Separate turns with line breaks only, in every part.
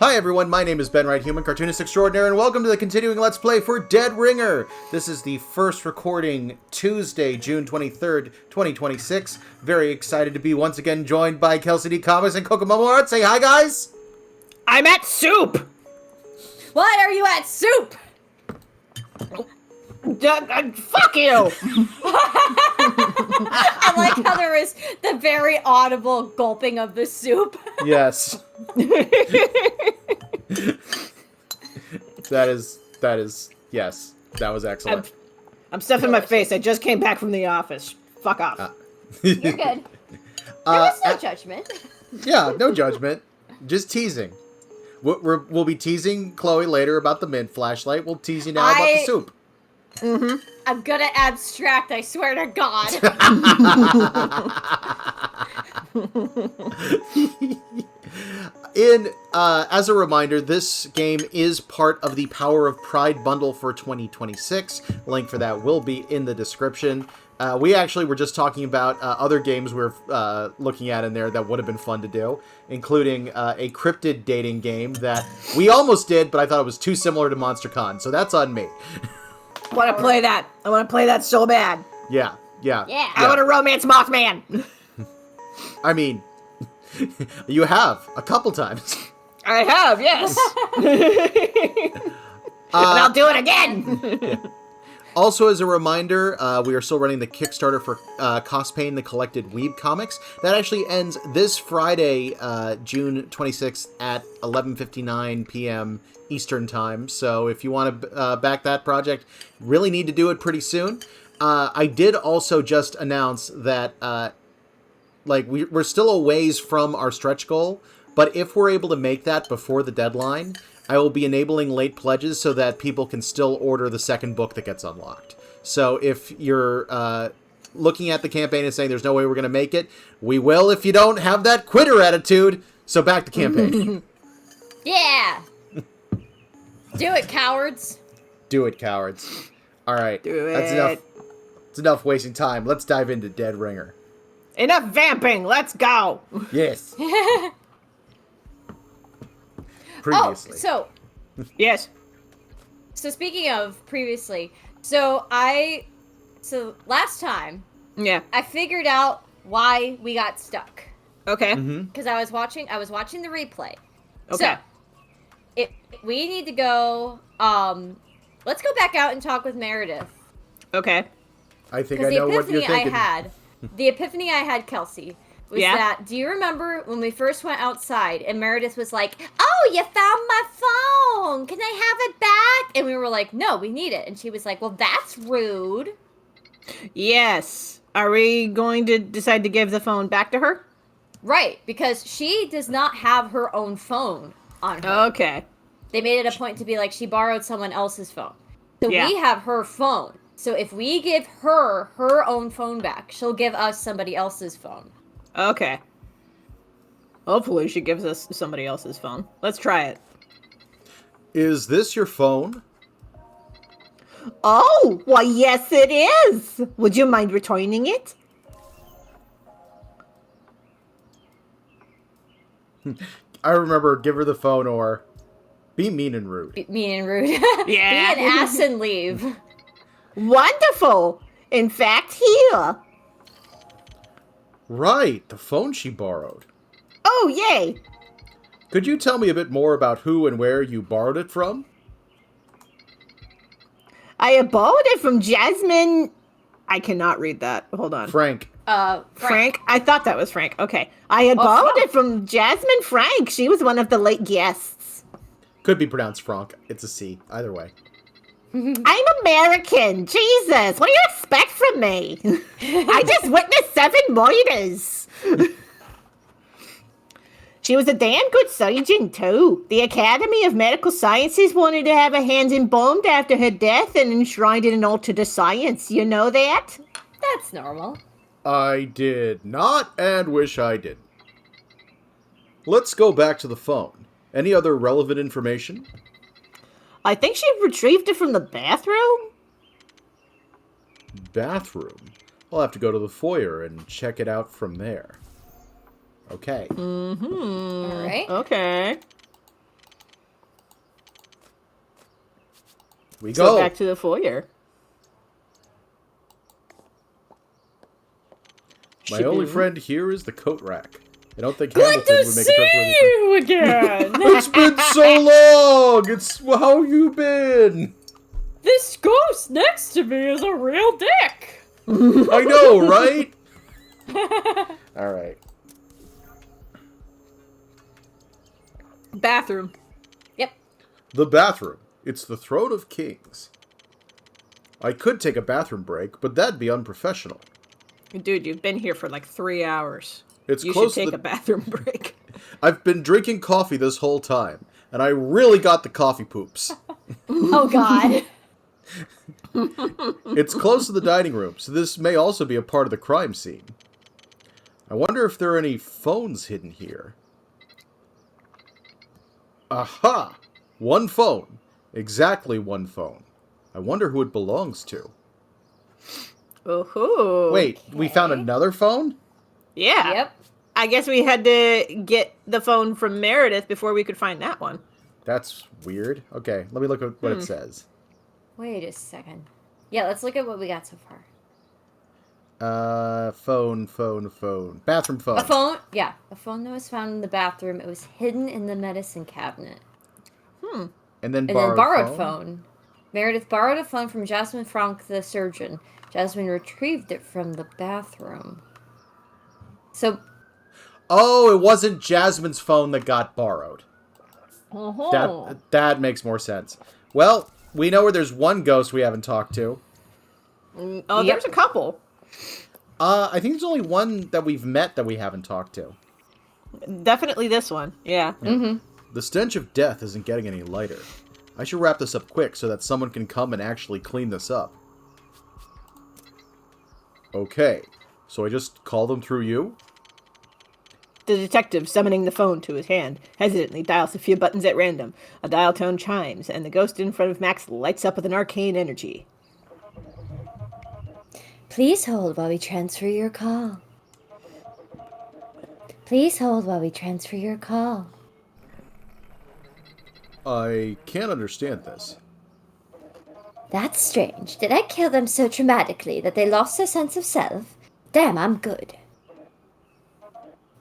Hi everyone, my name is Ben Wright, Human Cartoonist Extraordinaire, and welcome to the continuing Let's Play for Dead Ringer. This is the first recording, Tuesday, June 23rd, 2026. Very excited to be once again joined by Kelsey D. Comics and Kokomo Art. Say hi, guys!
I'm at soup!
Why are you at soup?
Fuck you!
I like how there is the very audible gulping of the soup.
Yes. That is, yes, that was excellent.
I'm stuffing my face. I just came back from the office. Fuck off.
You're good. There was no judgment.
Yeah, no judgment. Just teasing. We'll be teasing Chloe later about the mint flashlight. We'll tease you now about the soup.
Mm-hmm. I'm gonna abstract, I swear to God.
As a reminder, this game is part of the Power of Pride bundle for 2026. Link for that will be in the description. We actually were just talking about other games we're looking at in there that would have been fun to do, including a cryptid dating game that we almost did, but I thought it was too similar to Monster Con, so that's on me.
I want to play that. I want to play that so bad.
Yeah.
I want to romance Mothman.
I mean, you have a couple times.
I have, yes. And I'll do it again.
Yeah. Also, as a reminder, we are still running the Kickstarter for CosPain, the Collected Weebcomics. That actually ends this Friday, June 26th at 11:59 p.m. Eastern Time. So if you want to back that project, really need to do it pretty soon. I did also just announce that we're still a ways from our stretch goal, but if we're able to make that before the deadline, I will be enabling late pledges so that people can still order the second book that gets unlocked. So if you're looking at the campaign and saying there's no way we're going to make it, we will if you don't have that quitter attitude. So back to campaign.
Yeah. Do it, cowards.
Do it, cowards. All right.
Do it.
That's enough. It's enough wasting time. Let's dive into Dead Ringer.
Enough vamping. Let's go.
Yes. Previously.
Oh, so
Yes.
So speaking of previously, so last time,
Yeah.
I figured out why we got stuck.
Okay.
Because I was watching the replay.
Okay.
So, we need to go, let's go back out and talk with Meredith.
Okay.
I think I know what you're thinking.
The epiphany I had, Kelsey, was that, do you remember when we first went outside and Meredith was like, oh, you found my phone. Can I have it back? And we were like, no, we need it. And she was like, well, that's rude.
Yes. Are we going to decide to give the phone back to her?
Right, because she does not have her own phone on her.
Okay.
They made it a point to be like, she borrowed someone else's phone. So we have her phone. So if we give her her own phone back, she'll give us somebody else's phone.
Okay. Hopefully she gives us somebody else's phone. Let's try it.
Is this your phone?
Oh, why yes it is. Would you mind returning it?
I remember give her the phone or be mean and rude.
Mean and rude.
Yeah.
Be an ass and leave.
Wonderful. In fact, here.
Right, the phone she borrowed.
Oh, yay.
Could you tell me a bit more about who and where you borrowed it from?
I borrowed it from Jasmine. I cannot read that. Hold on.
Frank.
Frank? I thought that was Frank. Okay.
I had borrowed it from Jasmine Frank. She was one of the late guests.
Could be pronounced Frank. It's a C. Either way.
I'm American. Jesus, what do you expect from me? I just witnessed 7 murders. She was a damn good surgeon, too. The Academy of Medical Sciences wanted to have her hands embalmed after her death and enshrined in an altar to science. You know that?
That's normal.
I did not and wish I did. Let's go back to the phone. Any other relevant information?
I think she retrieved it from the bathroom.
Bathroom? I'll have to go to the foyer and check it out from there. Okay.
All right.
Okay.
We
So
go.
back to the foyer.
My only friend here is the coat rack. I don't think
Good
Hamilton
to
would make a trustworthy.
see you again!
It's been so long! It's how you been?
This ghost next to me is a real dick!
I know, right? Alright.
Bathroom.
Yep.
The bathroom. It's the throne of kings. I could take a bathroom break, but that'd be unprofessional.
Dude, you've been here for like 3 hours.
It's
You
close
should take
to
a bathroom break.
I've been drinking coffee this whole time, and I really got the coffee poops.
Oh, God.
It's close to the dining room, so this may also be a part of the crime scene. I wonder if there are any phones hidden here. Aha! One phone. Exactly one phone. I wonder who it belongs to.
Oh.
Wait, we found another phone?
Yeah.
Yep.
I guess we had to get the phone from Meredith before we could find that one.
That's weird. Okay, let me look at what it says.
Wait a second. Yeah, let's look at what we got so far.
Phone. Bathroom phone.
A phone? Yeah. A phone that was found in the bathroom. It was hidden in the medicine cabinet.
And then
And then borrowed phone. Meredith borrowed a phone from Jasmine Frank, the surgeon. Jasmine retrieved it from the bathroom. So,
Oh, it wasn't Jasmine's phone that got borrowed.
Oh.
That makes more sense. Well, we know where there's one ghost we haven't talked to.
Oh,
Yep.
there's a couple.
I think there's only one that we've met that we haven't talked to.
Definitely this one. Yeah.
The stench of death isn't getting any lighter. I should wrap this up quick so that someone can come and actually clean this up. Okay, so I just call them through you?
The detective, summoning the phone to his hand, hesitantly dials a few buttons at random. A dial tone chimes, and the ghost in front of Max lights up with an arcane energy.
please hold while we transfer your call. Please hold while we transfer your call.
I can't understand this.
That's strange. Did I kill them so traumatically that they lost their sense of self? Damn, I'm good.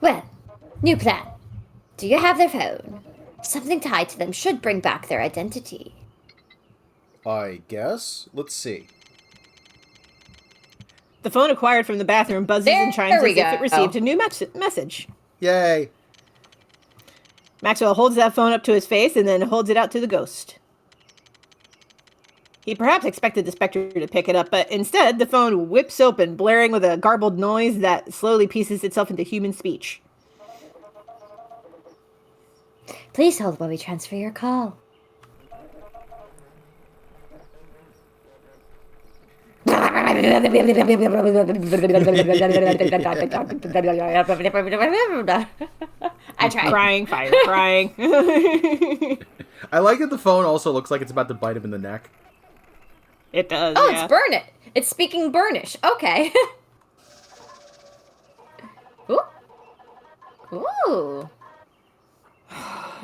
Well, new plan. Do you have their phone? Something tied to them should bring back their identity.
I guess? Let's see.
The phone acquired from the bathroom buzzes and chimes
There
as
we
if
go.
it received a new message.
Yay!
Maxwell holds that phone up to his face and then holds it out to the ghost. He perhaps expected the specter to pick it up, but instead the phone whips open, blaring with a garbled noise that slowly pieces itself into human speech.
Please hold while we transfer your call. I tried.
Crying, fire, crying.
I like that the phone also looks like it's about to bite him in the neck.
It does,
Oh,
yeah.
it's burn it. It's speaking burnish. Okay. Ooh. Ooh.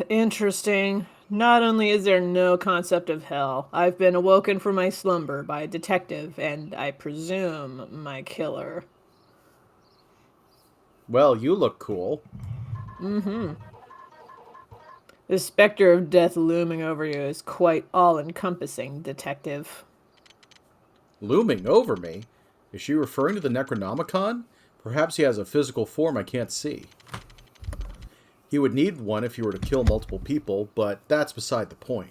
Interesting. Not only is there no concept of hell, I've been awoken from my slumber by a detective and, I presume, my killer.
Well, you look cool.
The specter of death looming over you is quite all-encompassing, detective.
Looming over me? Is she referring to the Necronomicon? Perhaps he has a physical form I can't see. He would need one if he were to kill multiple people, but that's beside the point.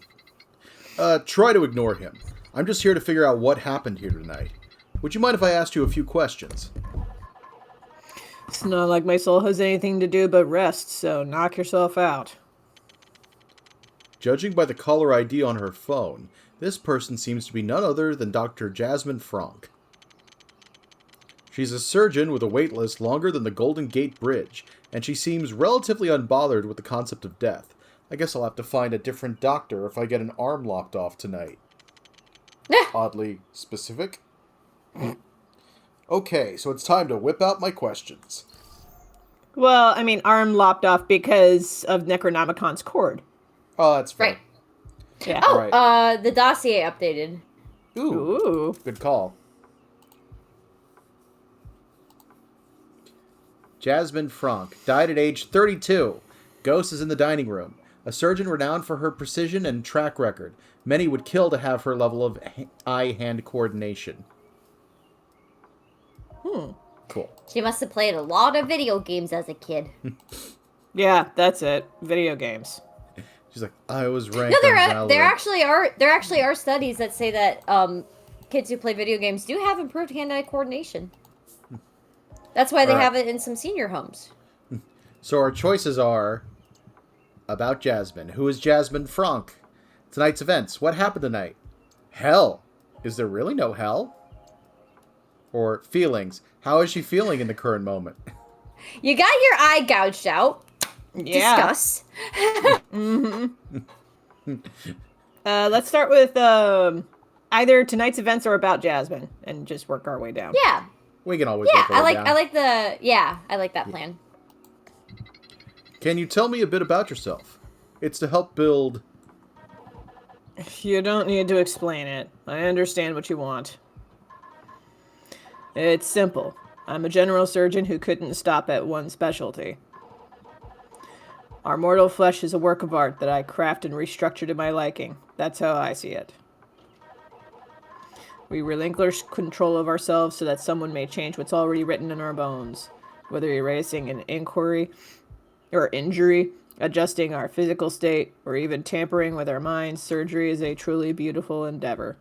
Try to ignore him. I'm just here to figure out what happened here tonight. Would you mind if I asked you a few questions?
It's not like my soul has anything to do but rest, so knock yourself out.
Judging by the caller ID on her phone, this person seems to be none other than Dr. Jasmine Frank. She's a surgeon with a wait list longer than the Golden Gate Bridge, and she seems relatively unbothered with the concept of death. I guess I'll have to find a different doctor if I get an arm lopped off tonight. Oddly specific. Okay, so it's time to whip out my questions.
Well, I mean, arm lopped off because of Necronomicon's cord.
Oh, that's fair.
Right.
Yeah.
Oh,
Right.
the dossier updated.
Ooh.
Good call. Jasmine Franck died at age 32. Ghost is in the dining room. A surgeon renowned for her precision and track record. Many would kill to have her level of eye-hand coordination. Cool.
She must have played a lot of video games as a kid.
Yeah, that's it. Video games.
She's like, I was ranked
No,
on Valorant.
there actually are studies that say that kids who play video games do have improved hand-eye coordination. That's why they
All right.
have it in some senior homes.
So our choices are about Jasmine. Who is Jasmine Franck? Tonight's events. What happened tonight? Hell. Is there really no hell? Or feelings. How is she feeling in the current moment?
You got your eye gouged out.
Yeah.
Discuss.
Let's start with either tonight's events or about Jasmine, and just work our way down.
Yeah.
We can always
Yeah,
work our way down.
I like that plan.
Can you tell me a bit about yourself? It's to help build...
You don't need to explain it. I understand what you want. It's simple. I'm a general surgeon who couldn't stop at one specialty. Our mortal flesh is a work of art that I craft and restructure to my liking. That's how I see it. We relinquish control of ourselves so that someone may change what's already written in our bones, whether erasing an inquiry or injury, adjusting our physical state, or even tampering with our minds. Surgery is a truly beautiful endeavor.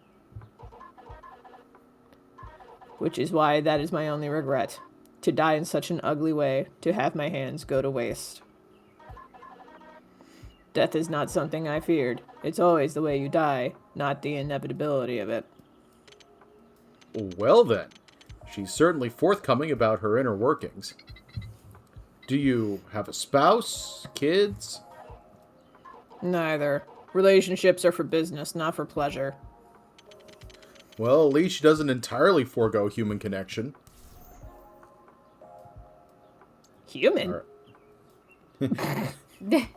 Which is why that is my only regret. To die in such an ugly way, to have my hands go to waste. Death is not something I feared. It's always the way you die, not the inevitability of it.
Well then, she's certainly forthcoming about her inner workings. Do you have a spouse? Kids?
Neither. Relationships are for business, not for pleasure.
Well, at least she doesn't entirely forego human connection.
Human?
All right.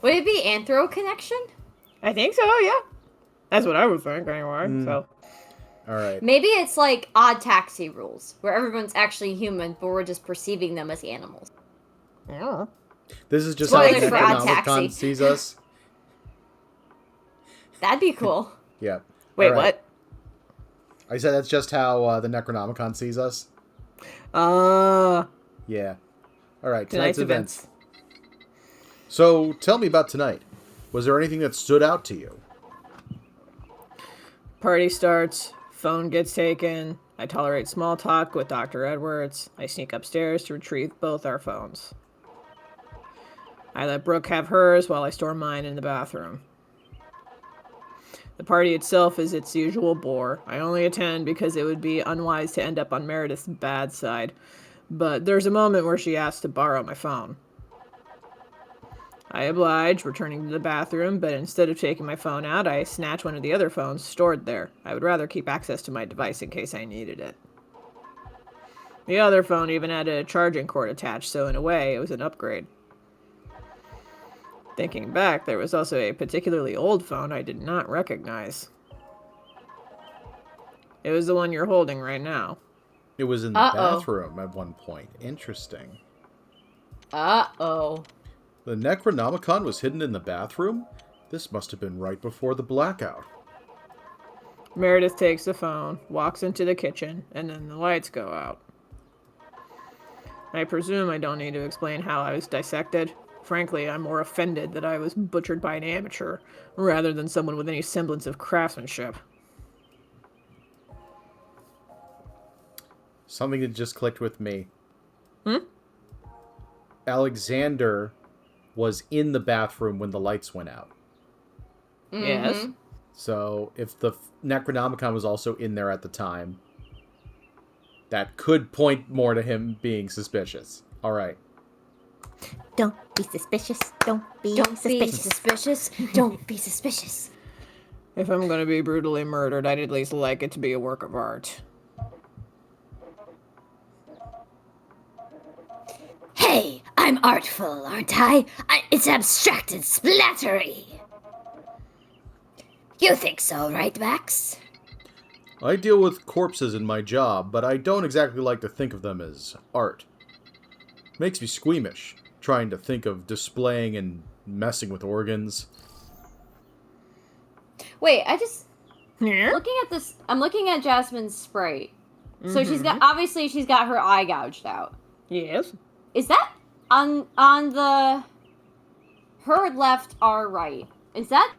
Would it be anthro connection?
I think so, yeah. That's what I would think, anyway, so...
All right.
Maybe it's like odd taxi rules, where everyone's actually human, but we're just perceiving them as animals.
Yeah.
This is just how
Spoilers
the
for Odd
Necronomicon
Taxi.
sees us.
That'd be cool.
Yeah.
Wait,
All right.
what?
I said that's just how the Necronomicon sees us. Yeah. All right. Tonight's events. So, tell me about tonight. Was there anything that stood out to you?
Party starts, phone gets taken, I tolerate small talk with Dr. Edwards, I sneak upstairs to retrieve both our phones. I let Brooke have hers while I store mine in the bathroom. The party itself is its usual bore. I only attend because it would be unwise to end up on Meredith's bad side, but there's a moment where she asks to borrow my phone. I oblige, returning to the bathroom, but instead of taking my phone out, I snatch one of the other phones stored there. I would rather keep access to my device in case I needed it. The other phone even had a charging cord attached, so in a way, it was an upgrade. Thinking back, there was also a particularly old phone I did not recognize. It was the one you're holding right now.
It was in the bathroom at one point. Interesting.
Uh-oh.
The Necronomicon was hidden in the bathroom? This must have been right before the blackout.
Meredith takes the phone, walks into the kitchen, and then the lights go out. I presume I don't need to explain how I was dissected. Frankly, I'm more offended that I was butchered by an amateur, rather than someone with any semblance of craftsmanship.
Something that just clicked with me. Alexander was in the bathroom when the lights went out.
Yes.
So, if the Necronomicon was also in there at the time, that could point more to him being suspicious. All right.
Don't be suspicious. Don't be
Don't be
suspicious.
suspicious. Don't be suspicious.
If I'm gonna be brutally murdered, I'd at least like it to be a work of art.
Hey, I'm artful, aren't I? It's abstract and splattery. You think so, right, Max?
I deal with corpses in my job, but I don't exactly like to think of them as art. Makes me squeamish, trying to think of displaying and messing with organs.
Wait,
Here?
looking at this, I'm looking at Jasmine's sprite. So she's got, obviously she's got her eye gouged out.
Yes.
Is that on the, her left, our right? Is that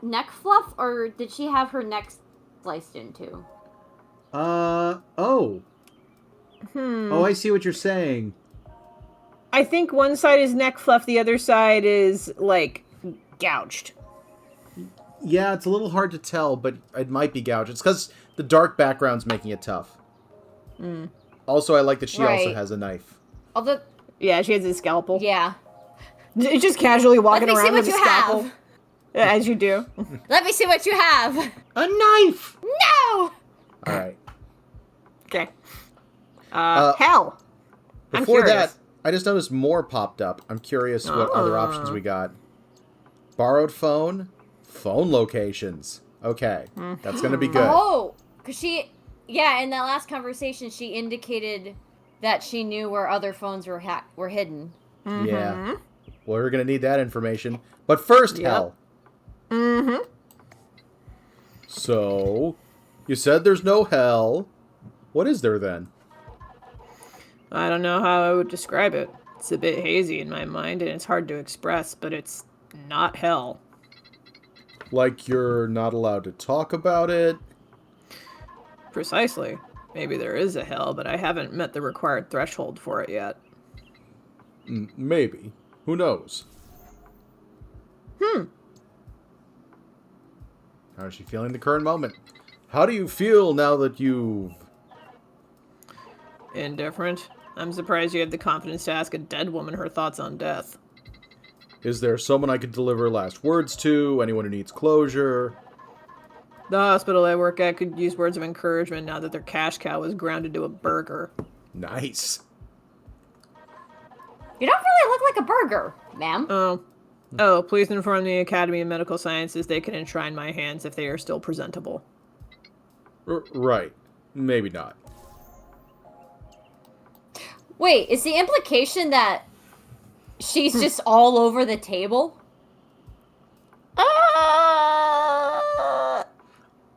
neck fluff, or did she have her neck sliced into?
Oh. Oh, I see what you're saying.
I think one side is neck fluff, the other side is, like, gouged.
Yeah, it's a little hard to tell, but it might be gouged. It's because the dark background's making it tough. Also, I like that she also
Right.
has a knife.
Although,
Yeah, she has a scalpel.
yeah.
Just casually walking
Let me see
around
what
with a
you
scalpel.
have.
As you do.
Let me see what you have.
A knife!
No!
Alright.
Okay. Hell. I'm
Before
curious.
that, I just noticed more popped up. I'm curious what other options we got. Borrowed phone locations. Okay, that's gonna be good.
Oh, because she, yeah, in that last conversation, she indicated that she knew where other phones were hidden.
Yeah. Well, we're gonna need that information. But first,
Yep.
hell. So, you said there's no hell. What is there then?
I don't know how I would describe it. It's a bit hazy in my mind, and it's hard to express, but it's not hell.
Like you're not allowed to talk about it?
Precisely. Maybe there is a hell, but I haven't met the required threshold for it yet.
Maybe. Who knows? How is she feeling the current moment? How do you feel now that you've...
Indifferent. I'm surprised you have the confidence to ask a dead woman her thoughts on death.
Is there someone I could deliver last words to? Anyone who needs closure?
The hospital I work at could use words of encouragement now that their cash cow is grounded to a burger.
Nice.
You don't really look like a burger, ma'am.
Oh, please inform the Academy of Medical Sciences they can enshrine my hands if they are still presentable.
Right. Maybe not.
Wait, is the implication that she's just all over the table?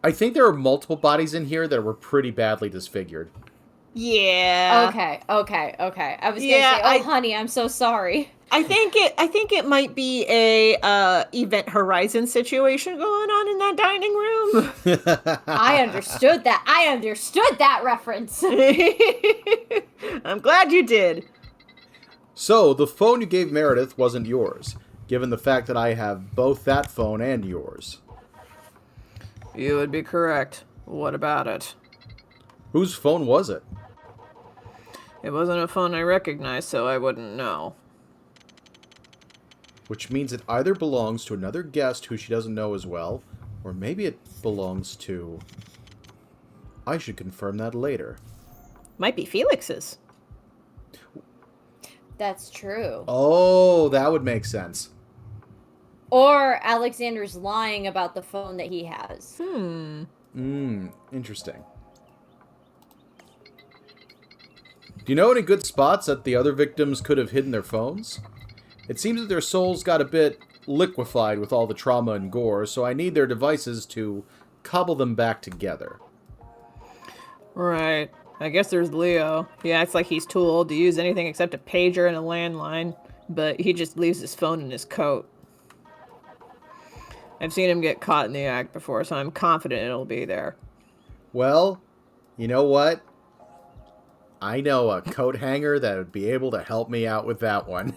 I think there are multiple bodies in here that were pretty badly disfigured.
Yeah.
Okay. I was gonna
Yeah,
say, honey, I'm so sorry.
I think it might be a Event Horizon situation going on in that dining room.
I understood that reference.
I'm glad you did.
So, the phone you gave Meredith wasn't yours, given the fact that I have both that phone and yours.
You would be correct. What about it?
Whose phone was it?
It wasn't a phone I recognized, so I wouldn't know.
Which means it either belongs to another guest who she doesn't know as well, or maybe it belongs to... I should confirm that later.
Might be Felix's.
That's true.
Oh, that would make sense.
Or Alexander's lying about the phone that he has.
Interesting. Do you know any good spots that the other victims could have hidden their phones? It seems that their souls got a bit liquefied with all the trauma and gore, so I need their devices to cobble them back together.
Right. I guess there's Leo. He acts like he's too old to use anything except a pager and a landline, but he just leaves his phone in his coat. I've seen him get caught in the act before, so I'm confident it'll be there.
Well, you know what? I know a coat hanger that would be able to help me out with that one.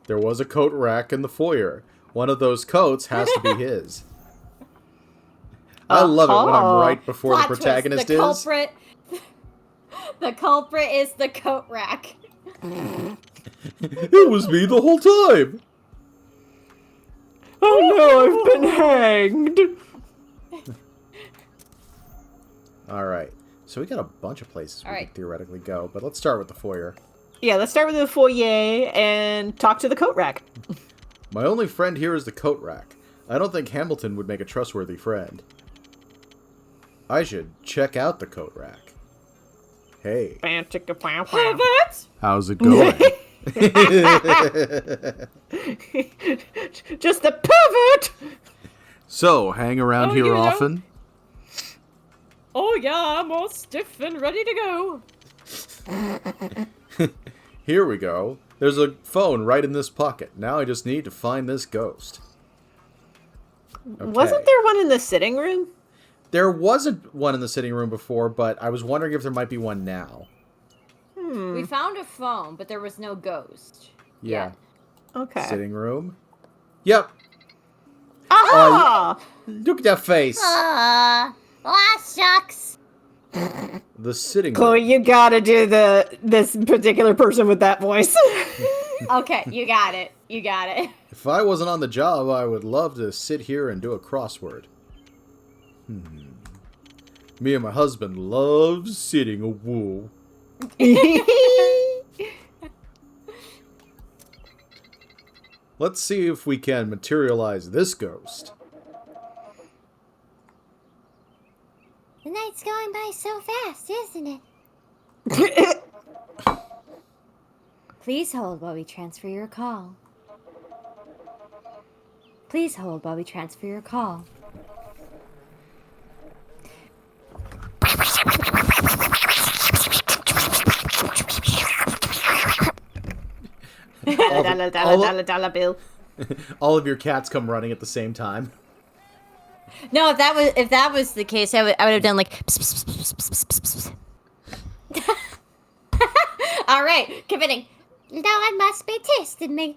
There was a coat rack in the foyer. One of those coats has to be his. I love it when I'm right before the
Plot
protagonist
twist,
is.
The culprit is the coat rack.
It was me the whole time.
Oh no, I've been hanged!
Alright, so we got a bunch of places we
Alright.
could theoretically go, but let's start with the foyer.
Yeah, let's start with the foyer and talk to the coat rack.
My only friend here is the coat rack. I don't think Hamilton would make a trustworthy friend. I should check out the coat rack. Hey.
Pivot!
How's it going?
Just a pivot!
So, hang around here
you know.
often?
Oh yeah, I'm all stiff and ready to go.
Here we go. There's a phone right in this pocket. Now I just need to find this ghost. Okay.
Wasn't there one in the sitting room?
There wasn't one in the sitting room before, but I was wondering if there might be one now.
We found a phone, but there was no ghost.
Yeah.
Okay.
Sitting room. Yep.
Aha!
Look at that face.
Shucks.
The sitting
Chloe,
room.
you gotta do this particular person with that voice.
Okay, you got it. You got it.
If I wasn't on the job, I would love to sit here and do a crossword. Me and my husband love sitting a wool. Let's see if we can materialize this ghost.
The night's going by so fast, isn't it? Please hold while we transfer your call. Please hold while we transfer your call.
Dollar bill.
All of your cats come running at the same time.
No, if that was the case, I would have done like. Pss, pss, pss, pss, pss, pss, pss. All right, committing. Lord must be testing me.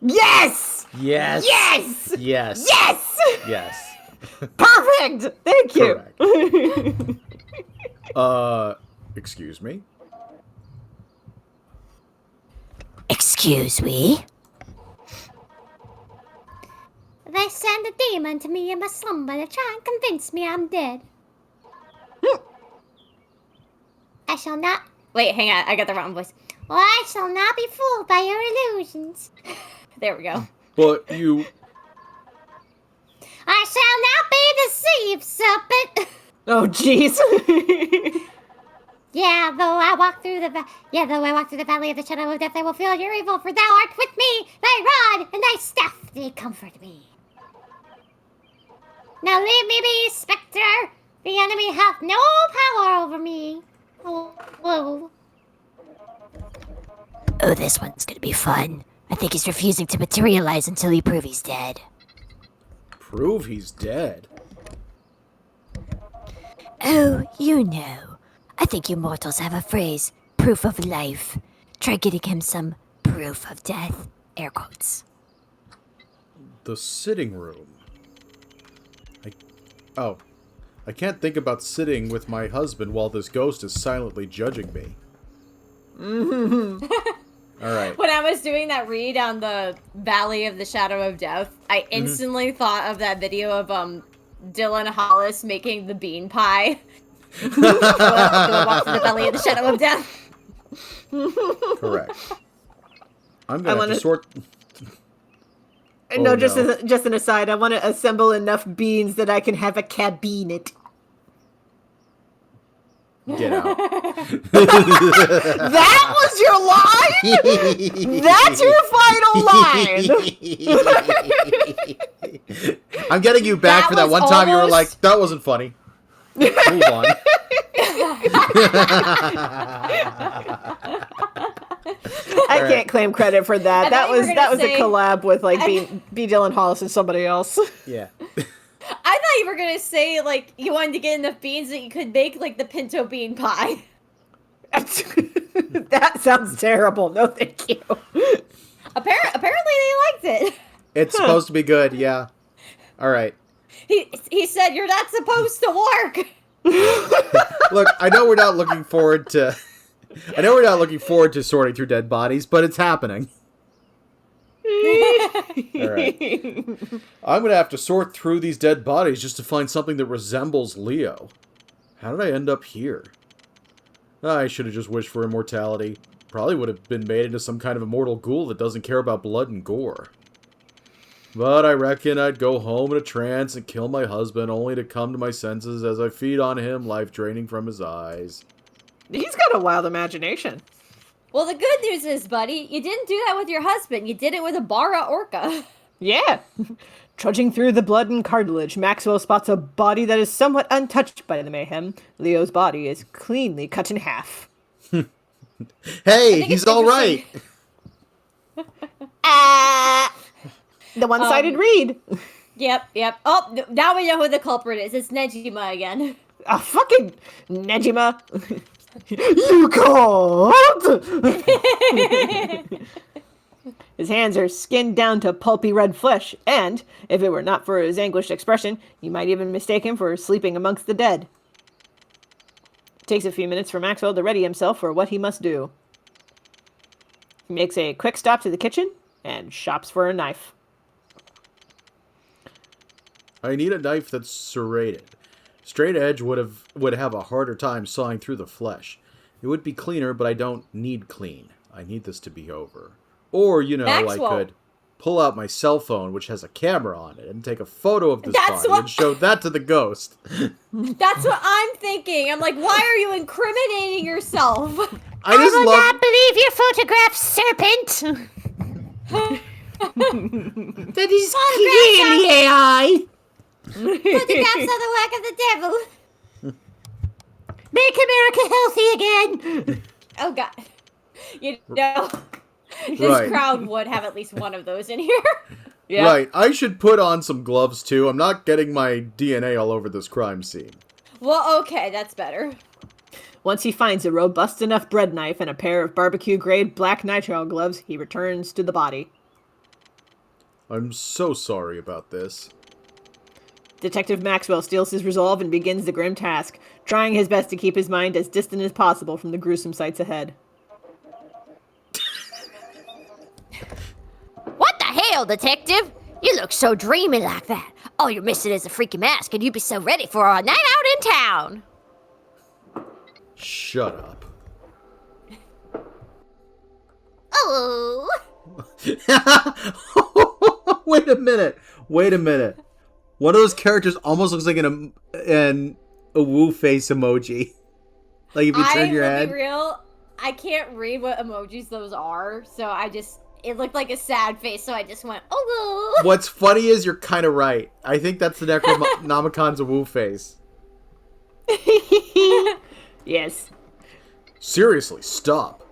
Yes!
Yes.
Yes!
Yes.
Yes!
Yes.
Perfect! Thank you.
Correct. Excuse me?
Excuse me? They send a demon to me in my slumber to try and convince me I'm dead. I shall not... Wait, hang on. I got the wrong voice. Well, I shall not be fooled by your illusions. There we go.
But you...
I shall not be deceived, serpent.
Oh, jeez.
Yeah, though I walk through the valley of the shadow of death, I will feel your evil, for thou art with me. Thy rod and thy staff, they comfort me. Now leave me be, spectre. The enemy hath no power over me. Oh, whoa.
Oh, this one's gonna be fun. I think he's refusing to materialize until you prove he's dead.
Prove he's dead?
Oh, you know. I think you mortals have a phrase, proof of life. Try getting him some proof of death. Air quotes.
The sitting room. I can't think about sitting with my husband while this ghost is silently judging me. All right.
When I was doing that read on the Valley of the Shadow of Death, I instantly thought of that video of Dylan Hollis making the bean pie. Dylan walks in the Valley of the Shadow of Death.
Correct. I'm gonna have to sort...
No, just an aside. I want to assemble enough beans that I can have a cabinet.
Get out.
That was your line? That's your final line.
I'm getting you back
That
for that
was
one time you were
almost-
like, that wasn't funny. Move on.
I can't claim credit for that.
I
That
thought you
was
were gonna
a
say-
collab with like B. Dylan Hollis and somebody else.
Yeah.
I thought you were gonna say, like, you wanted to get enough beans that you could make, like, the pinto bean pie.
That sounds terrible. No, thank you.
Apparently they liked it.
It's supposed to be good, yeah. All right.
He said, you're not supposed to work.
Look, I know we're not looking forward to sorting through dead bodies, but it's happening. All right. I'm going to have to sort through these dead bodies just to find something that resembles Leo. How did I end up here? I should have just wished for immortality. Probably would have been made into some kind of immortal ghoul that doesn't care about blood and gore. But I reckon I'd go home in a trance and kill my husband, only to come to my senses as I feed on him, life draining from his eyes.
He's got a wild imagination.
Well, the good news is, buddy, you didn't do that with your husband. You did it with a Bara Orca.
Yeah. Trudging through the blood and cartilage, Maxwell spots a body that is somewhat untouched by the mayhem. Leo's body is cleanly cut in half.
Hey, he's all right.
The one-sided read.
Yep. Oh, now we know who the culprit is. It's Nejima again.
Fucking Nejima. You can't! His hands are skinned down to pulpy red flesh, and, if it were not for his anguished expression, you might even mistake him for sleeping amongst the dead. It takes a few minutes for Maxwell to ready himself for what he must do. He makes a quick stop to the kitchen and shops for a knife.
I need a knife that's serrated. Straight edge would have a harder time sawing through the flesh. It would be cleaner, but I don't need clean. I need this to be over. Or,
Maxwell.
I could pull out my cell phone, which has a camera on it, and take a photo of this body and show that to the ghost.
That's what I'm thinking. I'm like, why are you incriminating yourself?
I will not believe your photograph, serpent! That is clearly AI!
Photographs are the work of the devil.
Make America healthy again!
Oh, God. This crowd would have at least one of those in here.
Yeah.
Right, I should put on some gloves, too. I'm not getting my DNA all over this crime scene.
Well, okay, that's better.
Once he finds a robust enough bread knife and a pair of barbecue-grade black nitrile gloves, he returns to the body.
I'm so sorry about this.
Detective Maxwell steals his resolve and begins the grim task, trying his best to keep his mind as distant as possible from the gruesome sights ahead.
What the hell, detective? You look so dreamy like that. All you're missing is a freaky mask, and you'd be so ready for a night out in town.
Shut up.
Oh.
Wait a minute. One of those characters almost looks like a woo face emoji. Like if you turn your head.
To be real, I can't read what emojis those are, so it looked like a sad face, so I just went, oh.
What's funny is you're kind of right. I think that's the Necronomicon's woo face.
Yes.
Seriously, stop.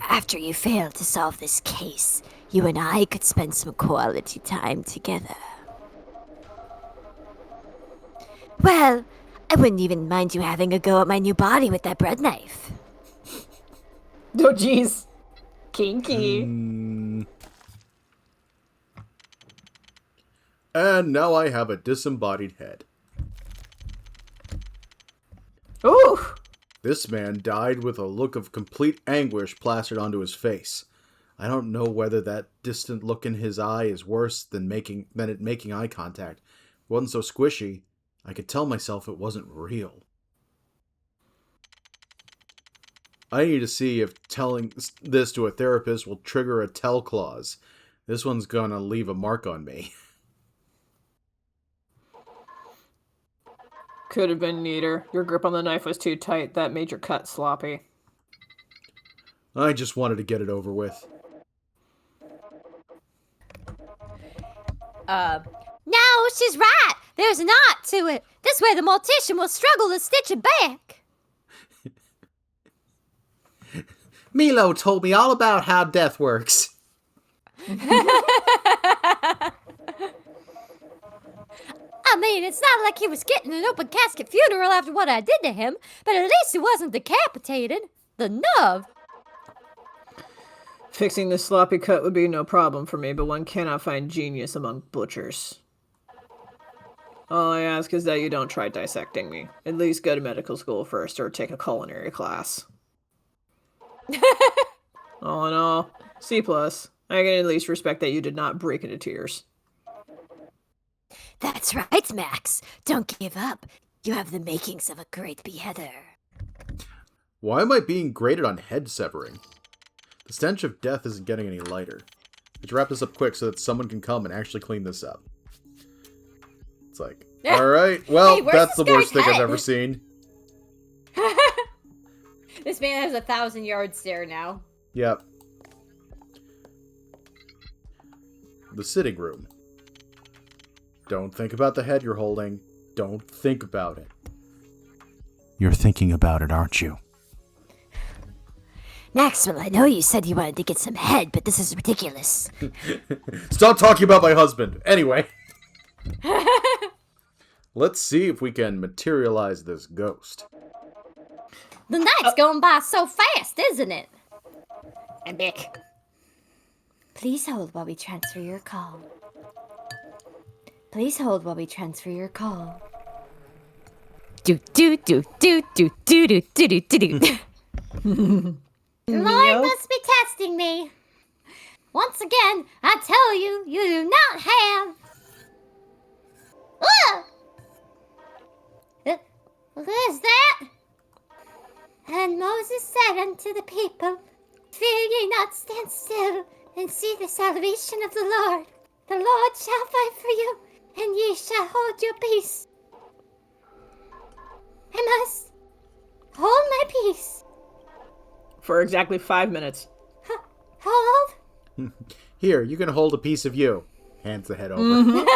After you failed to solve this case, you and I could spend some quality time together. Well, I wouldn't even mind you having a go at my new body with that bread knife.
Oh, jeez. Kinky.
And now I have a disembodied head.
Ooh.
This man died with a look of complete anguish plastered onto his face. I don't know whether that distant look in his eye is worse than it making eye contact. It wasn't so squishy. I could tell myself it wasn't real. I need to see if telling this to a therapist will trigger a tell clause. This one's gonna leave a mark on me.
Could have been neater. Your grip on the knife was too tight. That made your cut sloppy.
I just wanted to get it over with.
No, she's right. There's an art to it. This way the mortician will struggle to stitch it back.
Milo told me all about how death works.
I mean, it's not like he was getting an open casket funeral after what I did to him, but at least he wasn't decapitated. The nub.
Fixing this sloppy cut would be no problem for me, but one cannot find genius among butchers. All I ask is that you don't try dissecting me. At least go to medical school first, or take a culinary class. All in all, C+. I can at least respect that you did not break into tears.
That's right, Max. Don't give up. You have the makings of a great beheader.
Why am I being graded on head severing? The stench of death isn't getting any lighter. Let's wrap this up quick so that someone can come and actually clean this up. It's like, alright, well,
Hey,
that's the
this
worst
guy's
thing I've
head?
ever seen.
This man has a 1,000-yard stare now.
Yep. The sitting room. Don't think about the head you're holding. Don't think about it. You're thinking about it, aren't you?
Maxwell, I know you said you wanted to get some head, but this is ridiculous.
Stop talking about my husband. Anyway. Let's see if we can materialize this ghost.
The night's going by so fast, isn't it?
I'm back.
Please hold while we transfer your call. Please hold while we transfer your call.
Do do do do do do do do do do.
The Lord must be testing me. Once again, I tell you, you do not have... What is that? And Moses said unto the people, fear ye not, stand still, and see the salvation of the Lord. The Lord shall fight for you, and ye shall hold your peace. I must hold my peace.
For exactly 5 minutes.
Hold.
Here, you can hold a piece of you. Hands the head over.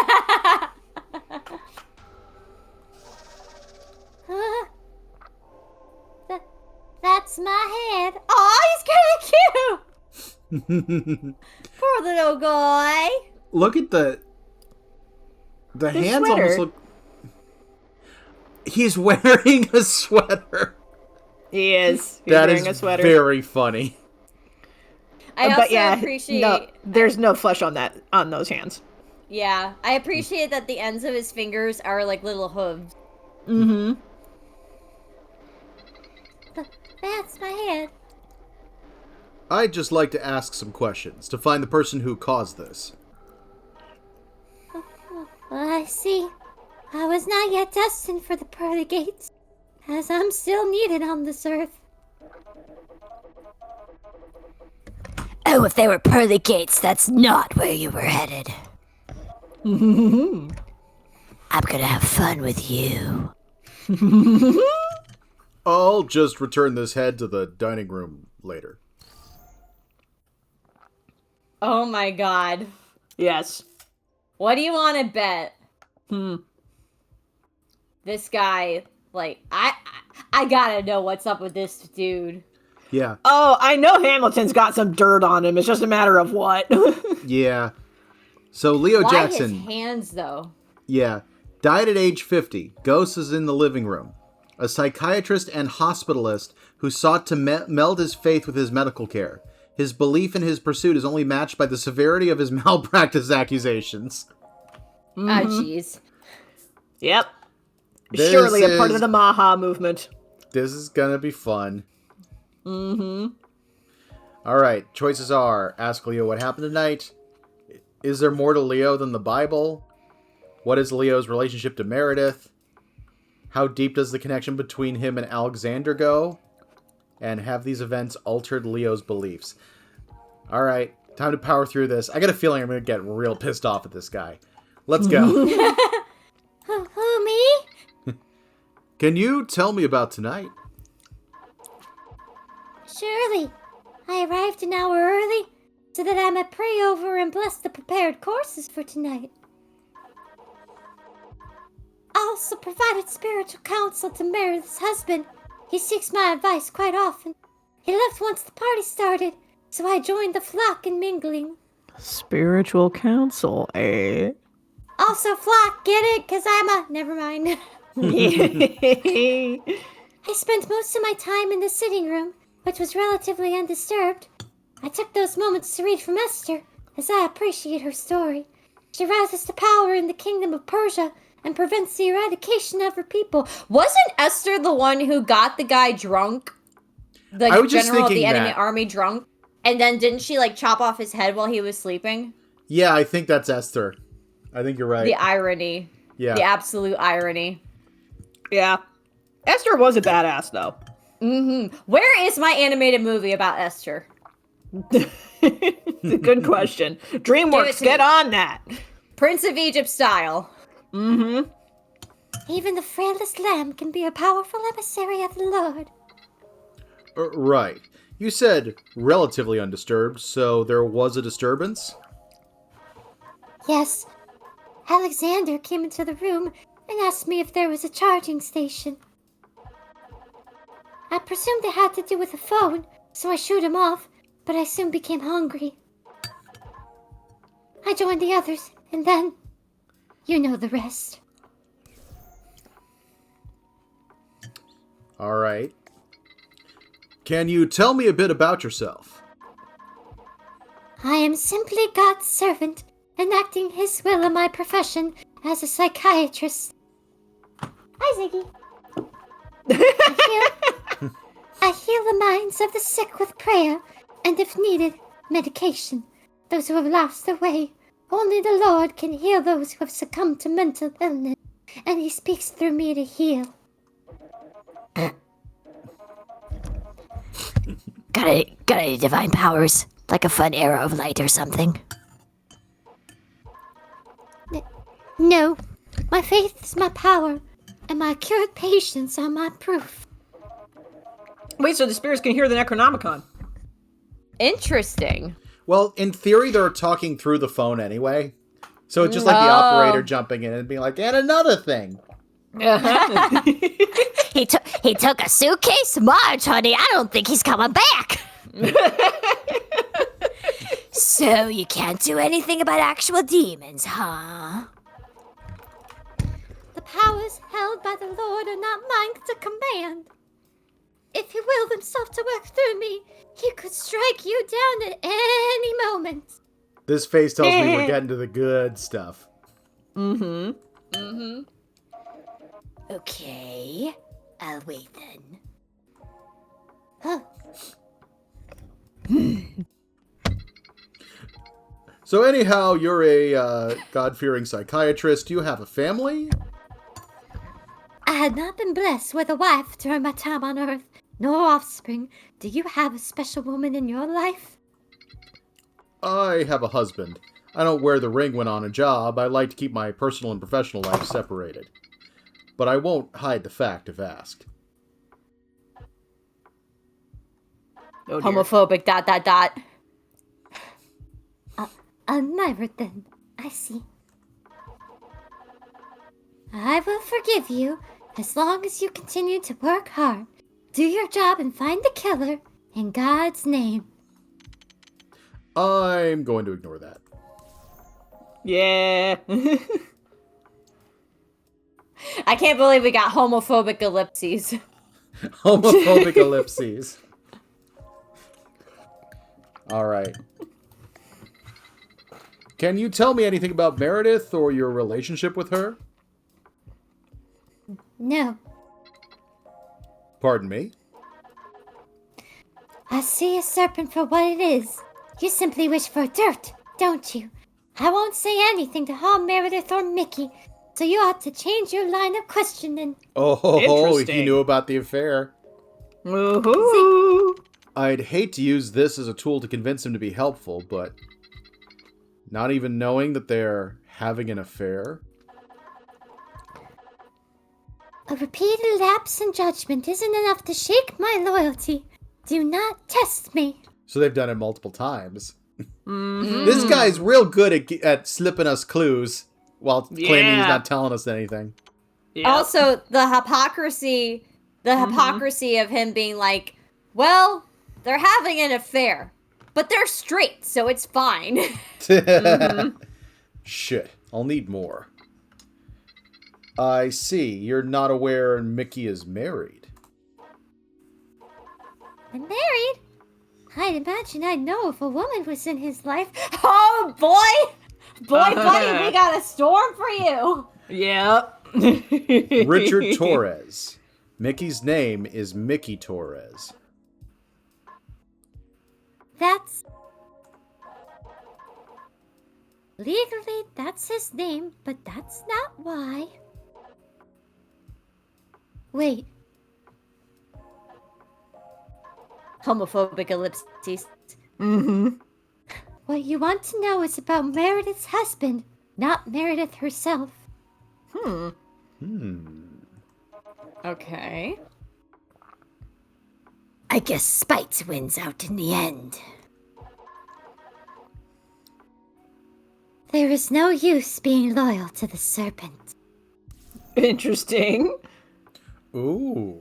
That's my head. Oh, he's kind of cute. Poor little guy.
Look at the hands
sweater.
almost look... He's wearing a sweater.
He is. He's
That
wearing
is
a sweater.
very funny.
I
But
also
yeah,
appreciate...
no, there's no flesh on those hands.
Yeah, I appreciate that the ends of his fingers are like little hooves.
Mm-hmm.
That's my head.
I'd just like to ask some questions to find the person who caused this.
I see. I was not yet destined for the pearly gates, as I'm still needed on this earth.
Oh, if they were pearly gates, that's not where you were headed. I'm gonna have fun with you.
I'll just return this head to the dining room later.
Oh my god.
Yes.
What do you want to bet? This guy, like, I gotta know what's up with this dude.
Yeah.
Oh, I know Hamilton's got some dirt on him. It's just a matter of what.
Yeah. So Leo
Why
Jackson...
his hands, though?
Yeah. Died at age 50. Ghost is in the living room. A psychiatrist and hospitalist who sought to meld his faith with his medical care. His belief in his pursuit is only matched by the severity of his malpractice accusations.
Oh, jeez.
Yep.
This
Surely a part
is-
of the Maha movement.
This is gonna be fun. Alright, choices are, ask Leo what happened tonight. Is there more to Leo than the Bible? What is Leo's relationship to Meredith? How deep does the connection between him and Alexander go? And have these events altered Leo's beliefs? Alright, time to power through this. I got a feeling I'm gonna get real pissed off at this guy. Let's go.
Who, me?
Can you tell me about tonight?
Surely. I arrived an hour early, so that I might pray over and bless the prepared courses for tonight. I also provided spiritual counsel to Meredith's husband. He seeks my advice quite often. He left once the party started, so I joined the flock in mingling.
Spiritual counsel, eh?
Also, flock, get it? 'Cause I'm a... Never mind. I spent most of my time in the sitting room, which was relatively undisturbed. I took those moments to read from Esther, as I appreciate her story. She rises to power in the kingdom of Persia and prevents the eradication of her people. Wasn't Esther the one who got the guy drunk? The
I was just
general of the
thinking
enemy
that.
army drunk? And then didn't she, like, chop off his head while he was sleeping?
Yeah, I think that's Esther. I think you're right.
The irony.
Yeah.
The absolute irony.
Yeah. Esther was a badass, though.
Where is my animated movie about Esther?
It's a good question. DreamWorks, get on that.
Prince of Egypt style.
Mm-hmm.
Even the frailest lamb can be a powerful emissary of the Lord.
Right. You said relatively undisturbed, so there was a disturbance?
Yes. Alexander came into the room and asked me if there was a charging station. I presumed it had to do with a phone, so I shooed him off, but I soon became hungry. I joined the others, and then... you know the rest.
All right. Can you tell me a bit about yourself?
I am simply God's servant, enacting his will in my profession as a psychiatrist. Hi, Ziggy. I heal the minds of the sick with prayer, and if needed, medication. Those who have lost their way. Only the Lord can heal those who have succumbed to mental illness, and he speaks through me to heal. Got any divine powers? Like a fun arrow of light or something? No. My faith is my power, and my cured patients are my proof.
Wait, so the spirits can hear the Necronomicon?
Interesting.
Well, in theory, they're talking through the phone anyway. So it's just like the operator jumping in and being like, and another thing.
He took a suitcase? Marge, honey, I don't think he's coming back. So you can't do anything about actual demons, huh? The powers held by the Lord are not mine to command. If he willed himself to work through me, he could strike you down at any moment.
This face tells me we're getting to the good stuff.
Mm-hmm. Mm-hmm. Okay, I'll wait then. Huh.
So anyhow, you're a God-fearing psychiatrist. You have a family?
I had not been blessed with a wife during my time on Earth, nor offspring. Do you have a special woman in your life?
I have a husband. I don't wear the ring when on a job. I like to keep my personal and professional life separated. But I won't hide the fact if asked.
Oh,
Homophobic ...
Unmarried then, I see. I will forgive you as long as you continue to work hard. Do your job and find the killer in God's name.
I'm going to ignore that.
Yeah.
I can't believe we got homophobic ellipses.
Homophobic ellipses. All right. Can you tell me anything about Meredith or your relationship with her?
No.
Pardon me?
I see a serpent for what it is. You simply wish for dirt, don't you? I won't say anything to harm Meredith or Mickey, so you ought to change your line of questioning.
Oh, he knew about the affair.
Woohoo!
I'd hate to use this as a tool to convince him to be helpful, but not even knowing that they're having an affair?
A repeated lapse in judgment isn't enough to shake my loyalty. Do not test me.
So they've done it multiple times. Mm-hmm. This guy's real good at slipping us clues while claiming he's not telling us anything.
Yep.
Also, the hypocrisy of him being like, well, they're having an affair, but they're straight, so it's fine.
Shit, I'll need more. I see, you're not aware Mickey is married.
I'm married? I'd imagine I'd know if a woman was in his life.
Oh, boy! Boy, buddy, we got a storm for you!
Yep.
Richard Torres. Mickey's name is Mickey Torres.
That's... Legally, that's his name, but that's not why. Wait.
Homophobic ellipses.
Mm-hmm.
What you want to know is about Meredith's husband, not Meredith herself.
Okay.
I guess spite wins out in the end. There is no use being loyal to the serpent.
Interesting.
Ooh.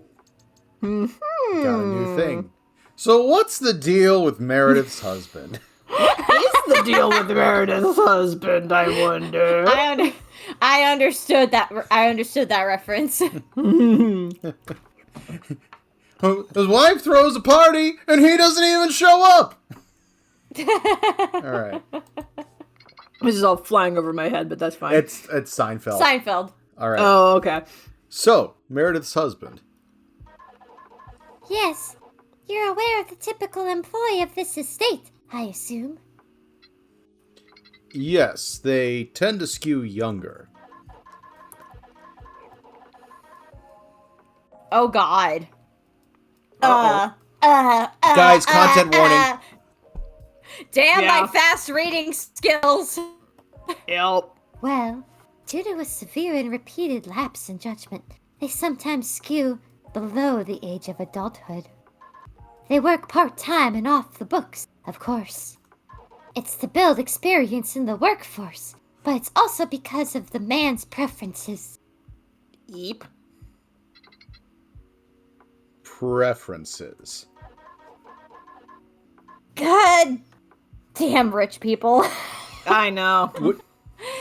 Got a new thing. So what's the deal with Meredith's husband?
What's the deal with Meredith's husband, I wonder?
I understood that. I understood that reference.
His wife throws a party and he doesn't even show up. All right.
This is all flying over my head, but that's fine.
It's Seinfeld.
Seinfeld.
All right.
Oh, okay.
So, Meredith's husband.
Yes, you're aware of the typical employee of this estate, I assume.
Yes, they tend to skew younger.
Oh God.
Guys, content warning.
Damn
Yeah.
my fast reading skills.
Yep.
Well, due to a severe and repeated lapse in judgment, they sometimes skew below the age of adulthood. They work part-time and off the books, of course. It's to build experience in the workforce, but it's also because of the man's preferences.
Yep.
Preferences.
God damn rich people.
I know.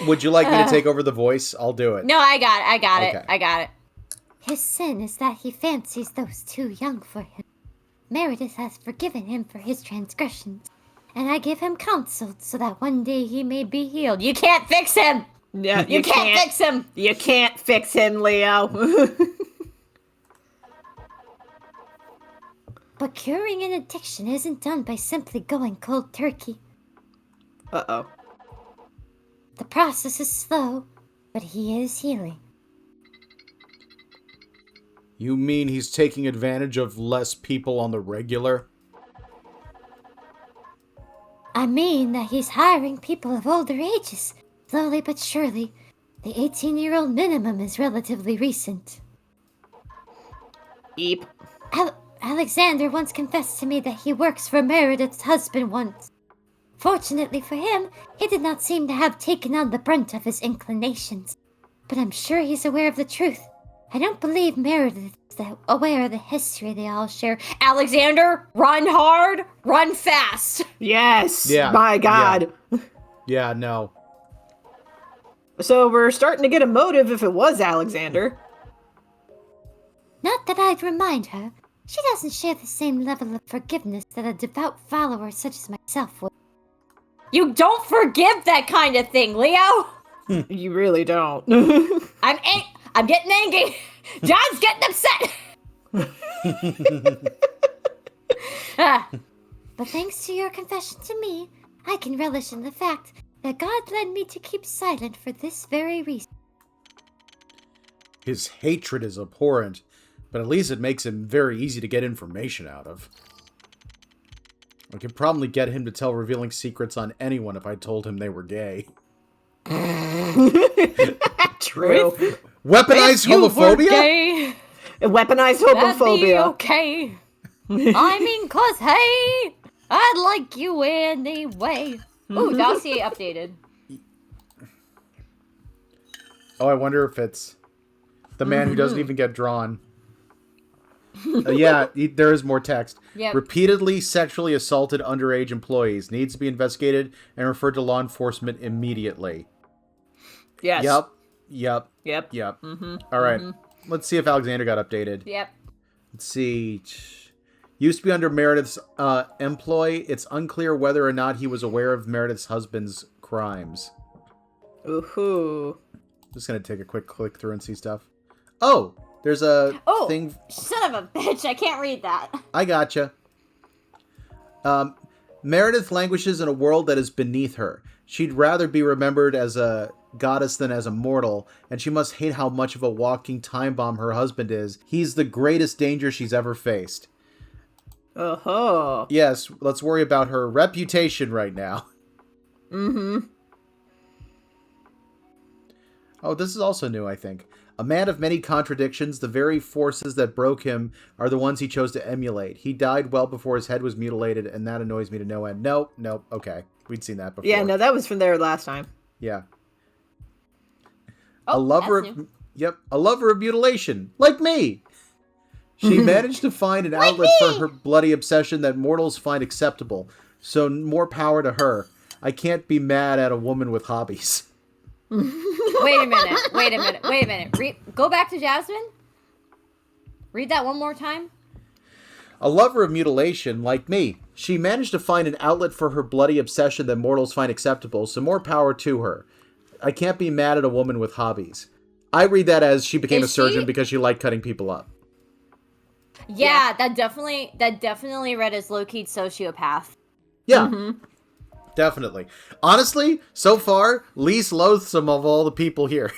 Would you like me to take over the voice? I'll do it.
No, I got it.
Okay.
I got it.
His sin is that he fancies those too young for him. Meredith has forgiven him for his transgressions, and I give him counsel so that one day he may be healed.
You can't fix him.
Yeah,
You can't fix him.
You can't fix him, Leo.
But curing an addiction isn't done by simply going cold turkey.
Uh-oh.
The process is slow, but he is healing.
You mean he's taking advantage of less people on the regular?
I mean that he's hiring people of older ages, slowly but surely. The 18-year-old minimum is relatively recent.
Eep.
Alexander once confessed to me that he works for Meredith's husband once. Fortunately for him, he did not seem to have taken on the brunt of his inclinations. But I'm sure he's aware of the truth. I don't believe Meredith is aware of the history they all share.
Alexander, run hard, run fast.
Yes.
Yeah.
My God.
Yeah, no.
So we're starting to get a motive if it was Alexander.
Not that I'd remind her. She doesn't share the same level of forgiveness that a devout follower such as myself would.
You don't forgive that kind of thing, Leo.
You really don't.
I'm getting angry. John's getting upset.
But thanks to your confession to me, I can relish in the fact that God led me to keep silent for this very reason.
His hatred is abhorrent, but at least it makes him very easy to get information out of. I could probably get him to tell revealing secrets on anyone if I told him they were gay.
True.
Weaponized homophobia?
Gay,
Weaponized
that'd be
homophobia.
okay. I mean, 'cause hey, I'd like you anyway. Ooh, dossier updated.
Oh, I wonder if it's the man who doesn't even get drawn. There is more text.
Yep.
Repeatedly sexually assaulted underage employees. Needs to be investigated and referred to law enforcement immediately.
Yes.
Yep.
Yep.
All right. Let's see if Alexander got updated.
Yep.
Let's see. Used to be under Meredith's employ. It's unclear whether or not he was aware of Meredith's husband's crimes.
Ooh.
Just going to take a quick click through and see stuff. Oh, there's a thing.
Son of a bitch, I can't read that.
I gotcha. Meredith languishes in a world that is beneath her. She'd rather be remembered as a goddess than as a mortal, and she must hate how much of a walking time bomb her husband is. He's the greatest danger she's ever faced.
Oh.
Yes, let's worry about her reputation right now.
Mm-hmm.
Oh, this is also new, I think. A man of many contradictions, the very forces that broke him are the ones he chose to emulate. He died well before his head was mutilated, and that annoys me to no end. Nope, okay. We'd seen that before.
Yeah, no, that was from there last time.
Yeah.
Oh,
a lover
that's
of
new.
Yep, a lover of mutilation, like me. She managed to find an outlet for her bloody obsession that mortals find acceptable. So more power to her. I can't be mad at a woman with hobbies.
Wait a minute. Go back to Jasmine. Read that one more time.
A lover of mutilation, like me. She managed to find an outlet for her bloody obsession that mortals find acceptable, so more power to her. I can't be mad at a woman with hobbies. I read that as she became a surgeon because she liked cutting people up.
Yeah, that definitely read as low-key sociopath.
Yeah, definitely. Honestly, so far, least loathsome of all the people here.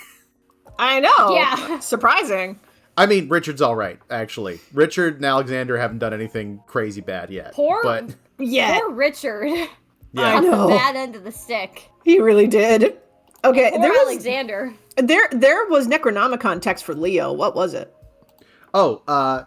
I know.
Yeah.
Surprising.
I mean, Richard's all right, actually. Richard and Alexander haven't done anything crazy bad yet.
Poor Richard.
Yeah.
On
I know.
the bad end of the stick.
He really did. Okay,
Poor Alexander.
There was Necronomicon text for Leo. What was it?
Oh,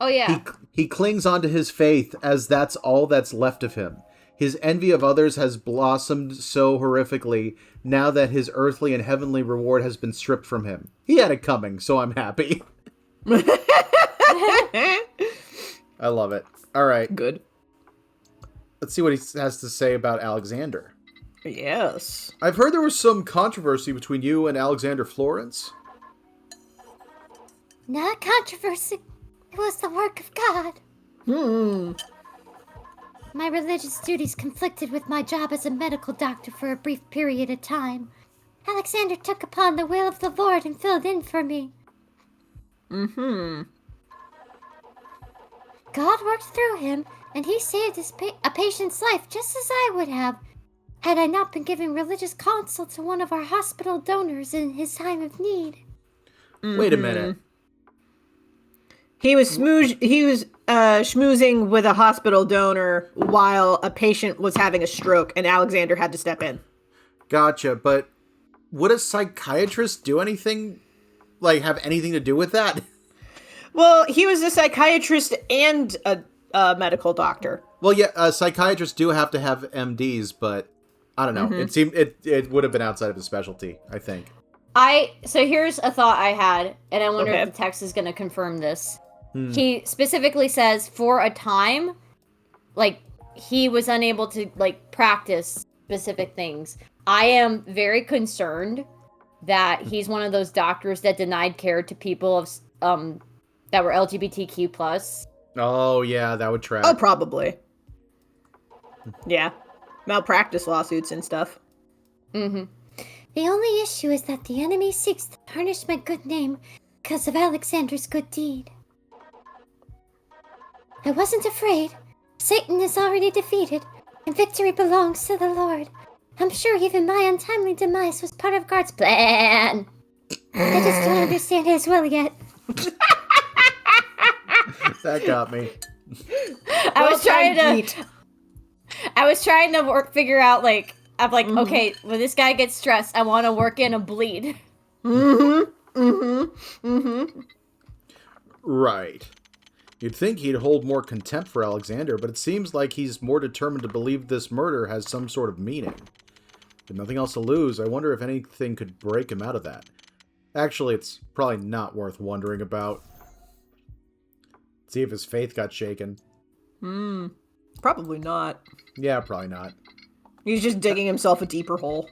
yeah.
He clings onto his faith as that's all that's left of him. His envy of others has blossomed so horrifically now that his earthly and heavenly reward has been stripped from him. He had it coming, so I'm happy. I love it. All right.
Good.
Let's see what he has to say about Alexander.
Yes.
I've heard there was some controversy between you and Alexander Florence.
Not controversy. It was the work of God. My religious duties conflicted with my job as a medical doctor for a brief period of time. Alexander took upon the will of the Lord and filled in for me. God worked through him, and he saved a patient's life just as I would have, had I not been giving religious counsel to one of our hospital donors in his time of need.
Wait a minute.
He was schmoozing with a hospital donor while a patient was having a stroke, and Alexander had to step in.
Gotcha, but would a psychiatrist do anything, like, have anything to do with that?
Well, he was a psychiatrist and a medical doctor.
Well, yeah, psychiatrists do have to have MDs, but I don't know. It seemed it would have been outside of his specialty, I think.
So here's a thought I had, and I wonder if the text is going to confirm this. He specifically says, for a time, like, he was unable to, like, practice specific things. I am very concerned that he's one of those doctors that denied care to people of that were LGBTQ+.
Oh, yeah, that would track.
Oh, probably. Yeah. Malpractice lawsuits and stuff.
The only issue is that the enemy seeks to tarnish my good name because of Alexander's good deed. I wasn't afraid. Satan is already defeated, and victory belongs to the Lord. I'm sure even my untimely demise was part of God's plan. I just don't understand his will yet.
That got me.
I was trying to figure out, like, I'm like, okay, when this guy gets stressed, I want to work in a bleed.
Right. You'd think he'd hold more contempt for Alexander, but it seems like he's more determined to believe this murder has some sort of meaning. With nothing else to lose, I wonder if anything could break him out of that. Actually, it's probably not worth wondering about. See if his faith got shaken.
Probably not.
Yeah, probably not.
He's just digging himself a deeper hole.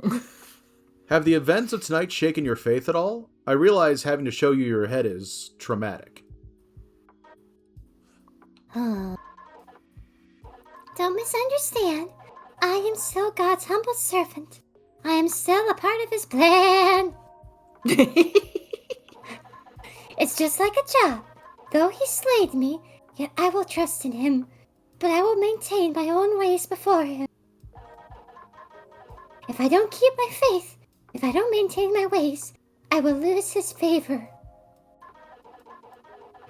Have the events of tonight shaken your faith at all? I realize having to show you your head is traumatic.
Don't misunderstand. I am still God's humble servant. I am still a part of his plan. It's just like a job. Though he slayed me, yet I will trust in him. But I will maintain my own ways before him. If I don't keep my faith, if I don't maintain my ways, I will lose his favor.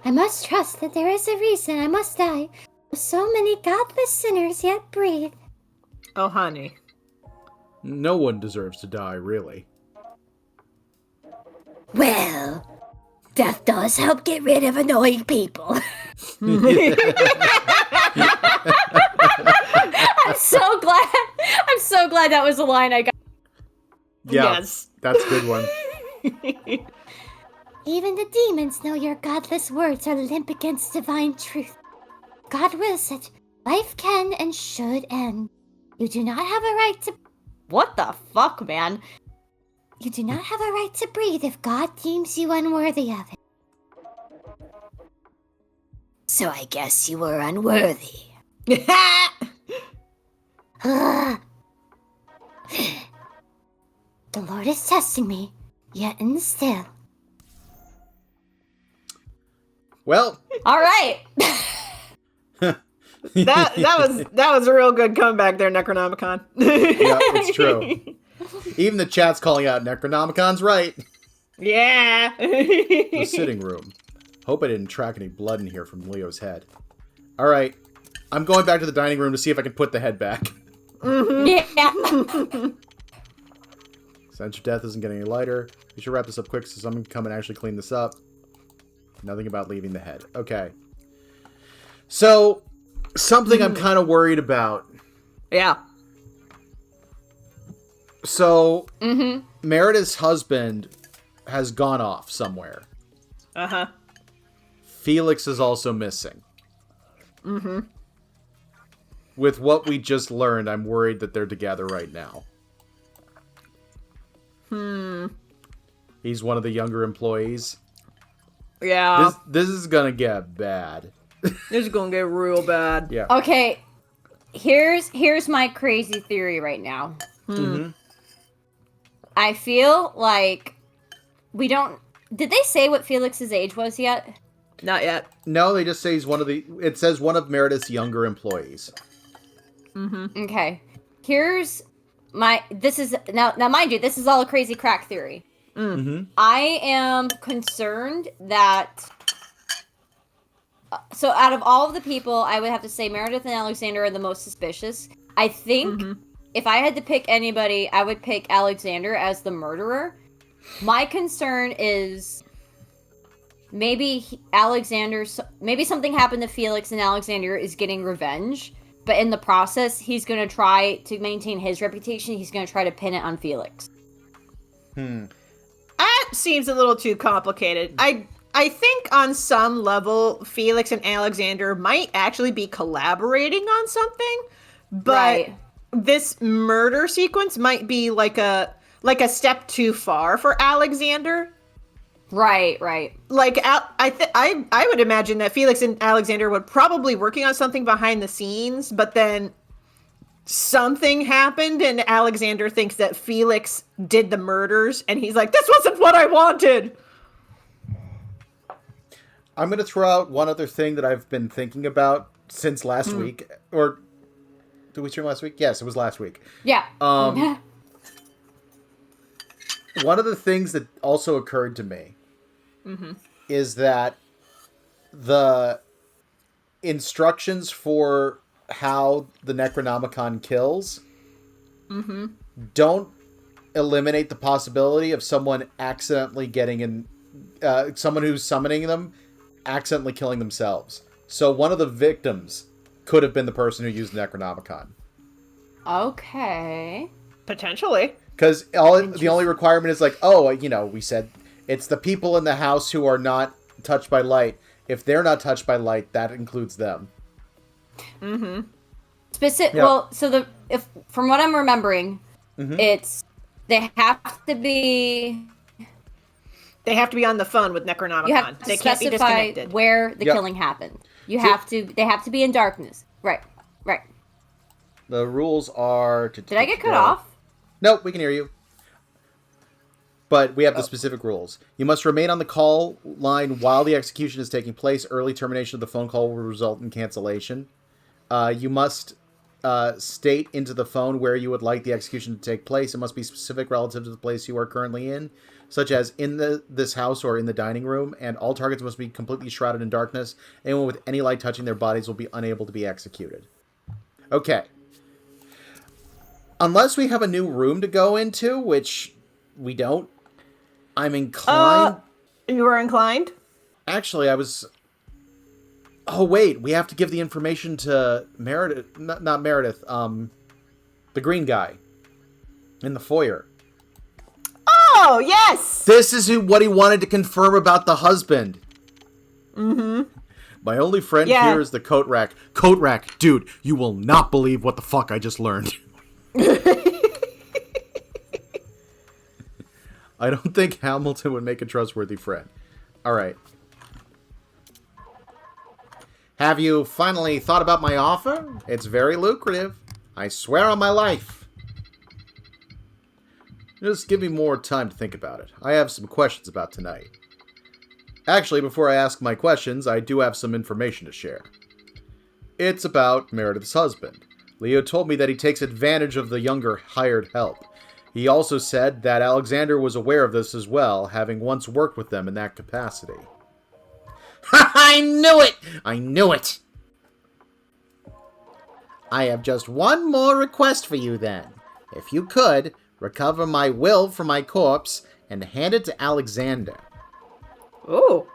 I must trust that there is a reason I must die, so So many godless sinners yet breathe.
Oh, honey.
No one deserves to die, really.
Well, death does help get rid of annoying people.
I'm so glad that was a line I got.
Yeah,
Yes.
that's a good one.
Even the demons know your godless words are limp against divine truth. God wills that life can and should end. You do not have a right to...
What the fuck, man?
You do not have a right to breathe if God deems you unworthy of it. So I guess you were unworthy. The Lord is testing me, yet and still.
Well,
All right.
That was a real good comeback there, Necronomicon.
yeah, it's true. Even the chat's calling out Necronomicon's right.
Yeah.
The sitting room. Hope I didn't track any blood in here from Leo's head. All right, I'm going back to the dining room to see if I can put the head back.
Yeah.
Stench of death isn't getting any lighter. We should wrap this up quick so someone can come and actually clean this up. Nothing about leaving the head. Okay. So, something I'm kind of worried about.
Yeah.
So, Meredith's husband has gone off somewhere.
Uh-huh.
Felix is also missing. With what we just learned, I'm worried that they're together right now. He's one of the younger employees.
Yeah.
This is gonna get bad.
This is gonna get real bad.
Yeah.
Okay. Here's my crazy theory right now. I feel like we don't... Did they say what Felix's age was yet?
Not yet.
No, they just say he's one of the... It says one of Meredith's younger employees.
Okay. Here's my... This is... Now, mind you, this is all a crazy crack theory. I am concerned that... So out of all of the people, I would have to say Meredith and Alexander are the most suspicious. I think if I had to pick anybody, I would pick Alexander as the murderer. My concern is maybe maybe something happened to Felix and Alexander is getting revenge, but in the process, he's going to try to maintain his reputation. He's going to try to pin it on Felix.
That seems a little too complicated. I think on some level, Felix and Alexander might actually be collaborating on something, but this murder sequence might be like a step too far for Alexander.
Right.
Like, I would imagine that Felix and Alexander would probably working on something behind the scenes, but then something happened and Alexander thinks that Felix did the murders, and he's like, this wasn't what I wanted!
I'm going to throw out one other thing that I've been thinking about since last week. Or, did we stream last week? Yes, it was last week.
Yeah.
One of the things that also occurred to me is that the instructions for how the Necronomicon kills don't eliminate the possibility of someone accidentally getting in... someone who's summoning them accidentally killing themselves. So one of the victims could have been the person who used the Necronomicon.
Okay.
Potentially.
Because the only requirement is like, oh, we said it's the people in the house who are not touched by light. If they're not touched by light, that includes them.
Well, so from what I'm remembering, it's they have to be
on the phone with Necronomicon.
You have to
they can't be
specify
disconnected.
where the killing happened. They have to be in darkness. Right.
The rules are...
Did I get cut off?
Nope, we can hear you. But we have the specific rules. You must remain on the call line while the execution is taking place. Early termination of the phone call will result in cancellation. You must state into the phone where you would like the execution to take place. It must be specific relative to the place you are currently in, such as in this house or in the dining room, and all targets must be completely shrouded in darkness. Anyone with any light touching their bodies will be unable to be executed. Okay. Unless we have a new room to go into, which we don't, I'm inclined...
You were inclined?
Actually, I was... Oh, wait, we have to give the information to Meredith... Not Meredith, the green guy. In the foyer.
Oh, yes!
This is what he wanted to confirm about the husband.
Mm-hmm.
My only friend here is the coat rack. Coat rack, dude, you will not believe what the fuck I just learned. I don't think Hamilton would make a trustworthy friend. Alright. Have you finally thought about my offer? It's very lucrative. I swear on my life. Just give me more time to think about it. I have some questions about tonight. Actually, before I ask my questions, I do have some information to share. It's about Meredith's husband. Leo told me that he takes advantage of the younger hired help. He also said that Alexander was aware of this as well, having once worked with them in that capacity. I knew it! I knew it! I have just one more request for you then. If you could, recover my will from my corpse and hand it to Alexander.
Ooh.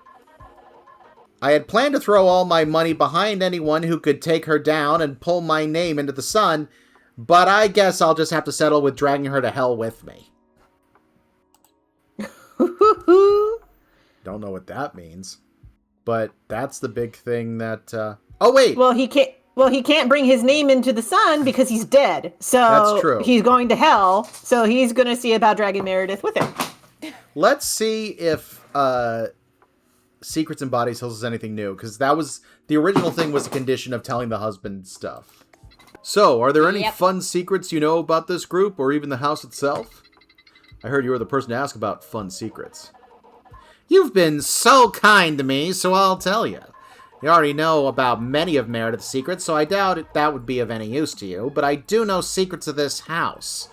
I had planned to throw all my money behind anyone who could take her down and pull my name into the sun, but I guess I'll just have to settle with dragging her to hell with me. Don't know what that means. But that's the big thing that... Oh, wait!
Well, he can't bring his name into the sun because he's dead. So
that's true.
He's going to hell, so he's going to see about dragging Meredith with him.
Let's see if Secrets and Bodies tells us anything new, because that was... The original thing was a condition of telling the husband stuff. So, are there any fun secrets you know about this group, or even the house itself? I heard you were the person to ask about fun secrets. You've been so kind to me, so I'll tell you. You already know about many of Meredith's secrets, so I doubt that would be of any use to you, but I do know secrets of this house.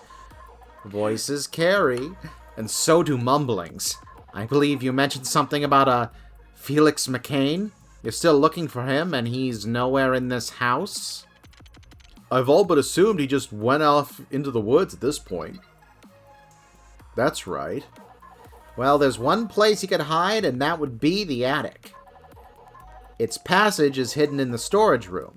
Voices carry, and so do mumblings. I believe you mentioned something about a Felix McCain. You're still looking for him, and he's nowhere in this house? I've all but assumed he just went off into the woods at this point. That's right. Well, there's one place he could hide, and that would be the attic. Its passage is hidden in the storage room.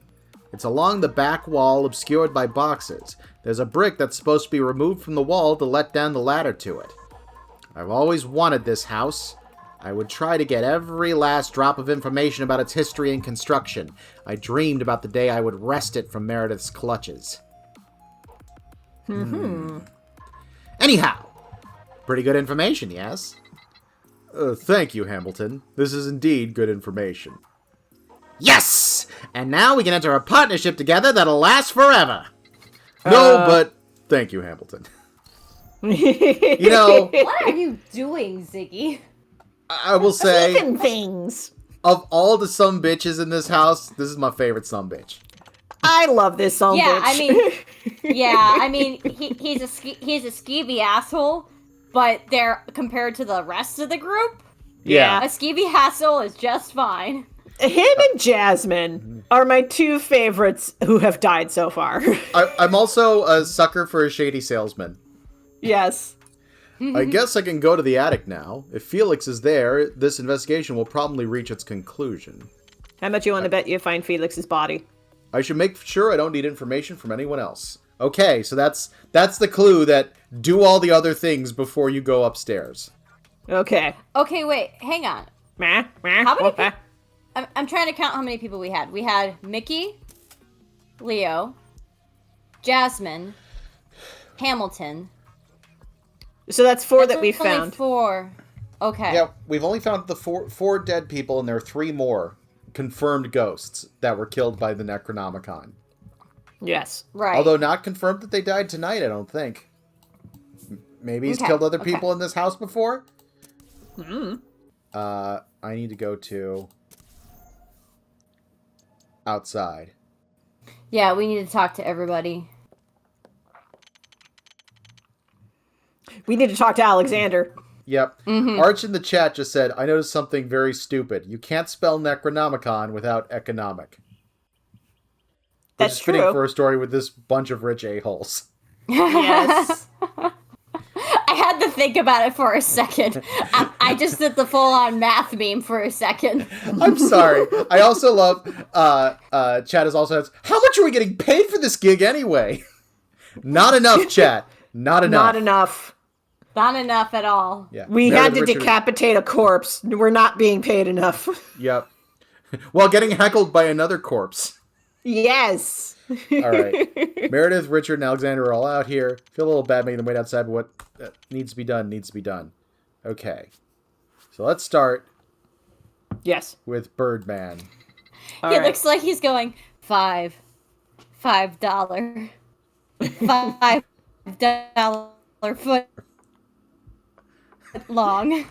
It's along the back wall, obscured by boxes. There's a brick that's supposed to be removed from the wall to let down the ladder to it. I've always wanted this house. I would try to get every last drop of information about its history and construction. I dreamed about the day I would wrest it from Meredith's clutches. Anyhow, pretty good information, yes? Thank you, Hamilton. This is indeed good information. Yes! And now we can enter a partnership together that'll last forever. No, but thank you, Hamilton. You know...
What are you doing, Ziggy?
I will say...
Even things.
Of all the sumbitches in this house, this is my favorite sumbitch.
I love this sumbitch.
I mean, he's a skeevy asshole, but they're compared to the rest of the group.
Yeah.
A skeevy asshole is just fine.
Him and Jasmine are my two favorites who have died so far.
I'm also a sucker for a shady salesman.
Yes.
I guess I can go to the attic now. If Felix is there, this investigation will probably reach its conclusion.
How much you want to bet you find Felix's body?
I should make sure I don't need information from anyone else. Okay, so that's the clue that do all the other things before you go upstairs.
Okay.
Okay, wait, hang on. How many people? I'm trying to count how many people we had. We had Mickey, Leo, Jasmine, Hamilton.
So that's four that we found.
4. Okay.
Yeah, we've only found the four dead people, and there are 3 more confirmed ghosts that were killed by the Necronomicon.
Yes.
Right.
Although not confirmed that they died tonight, I don't think. Maybe he's killed other people in this house before? I need to go to... outside.
Yeah, we need to talk to everybody.
We need to talk to Alexander.
Yep. Arch in the chat just said, I noticed something very stupid. You can't spell Necronomicon without economic.
That's
Which is
true.
fitting for a story with this bunch of rich a-holes.
Yes.
I had to think about it for a second. I just did the full-on math meme for a second.
I'm sorry. I also love, chat is also says, how much are we getting paid for this gig anyway? Not enough, chat. Not enough.
Not enough.
Not enough at all.
Yeah.
We
Meredith
had to
Richard-
decapitate a corpse. We're not being paid enough.
Yep. While getting heckled by another corpse.
Yes.
All right. Meredith, Richard, and Alexander are all out here. Feel a little bad making them wait outside, but what needs to be done needs to be done. Okay. So let's start
Yes.
with Birdman.
All
He
right.
looks like he's going $5 $5 foot long.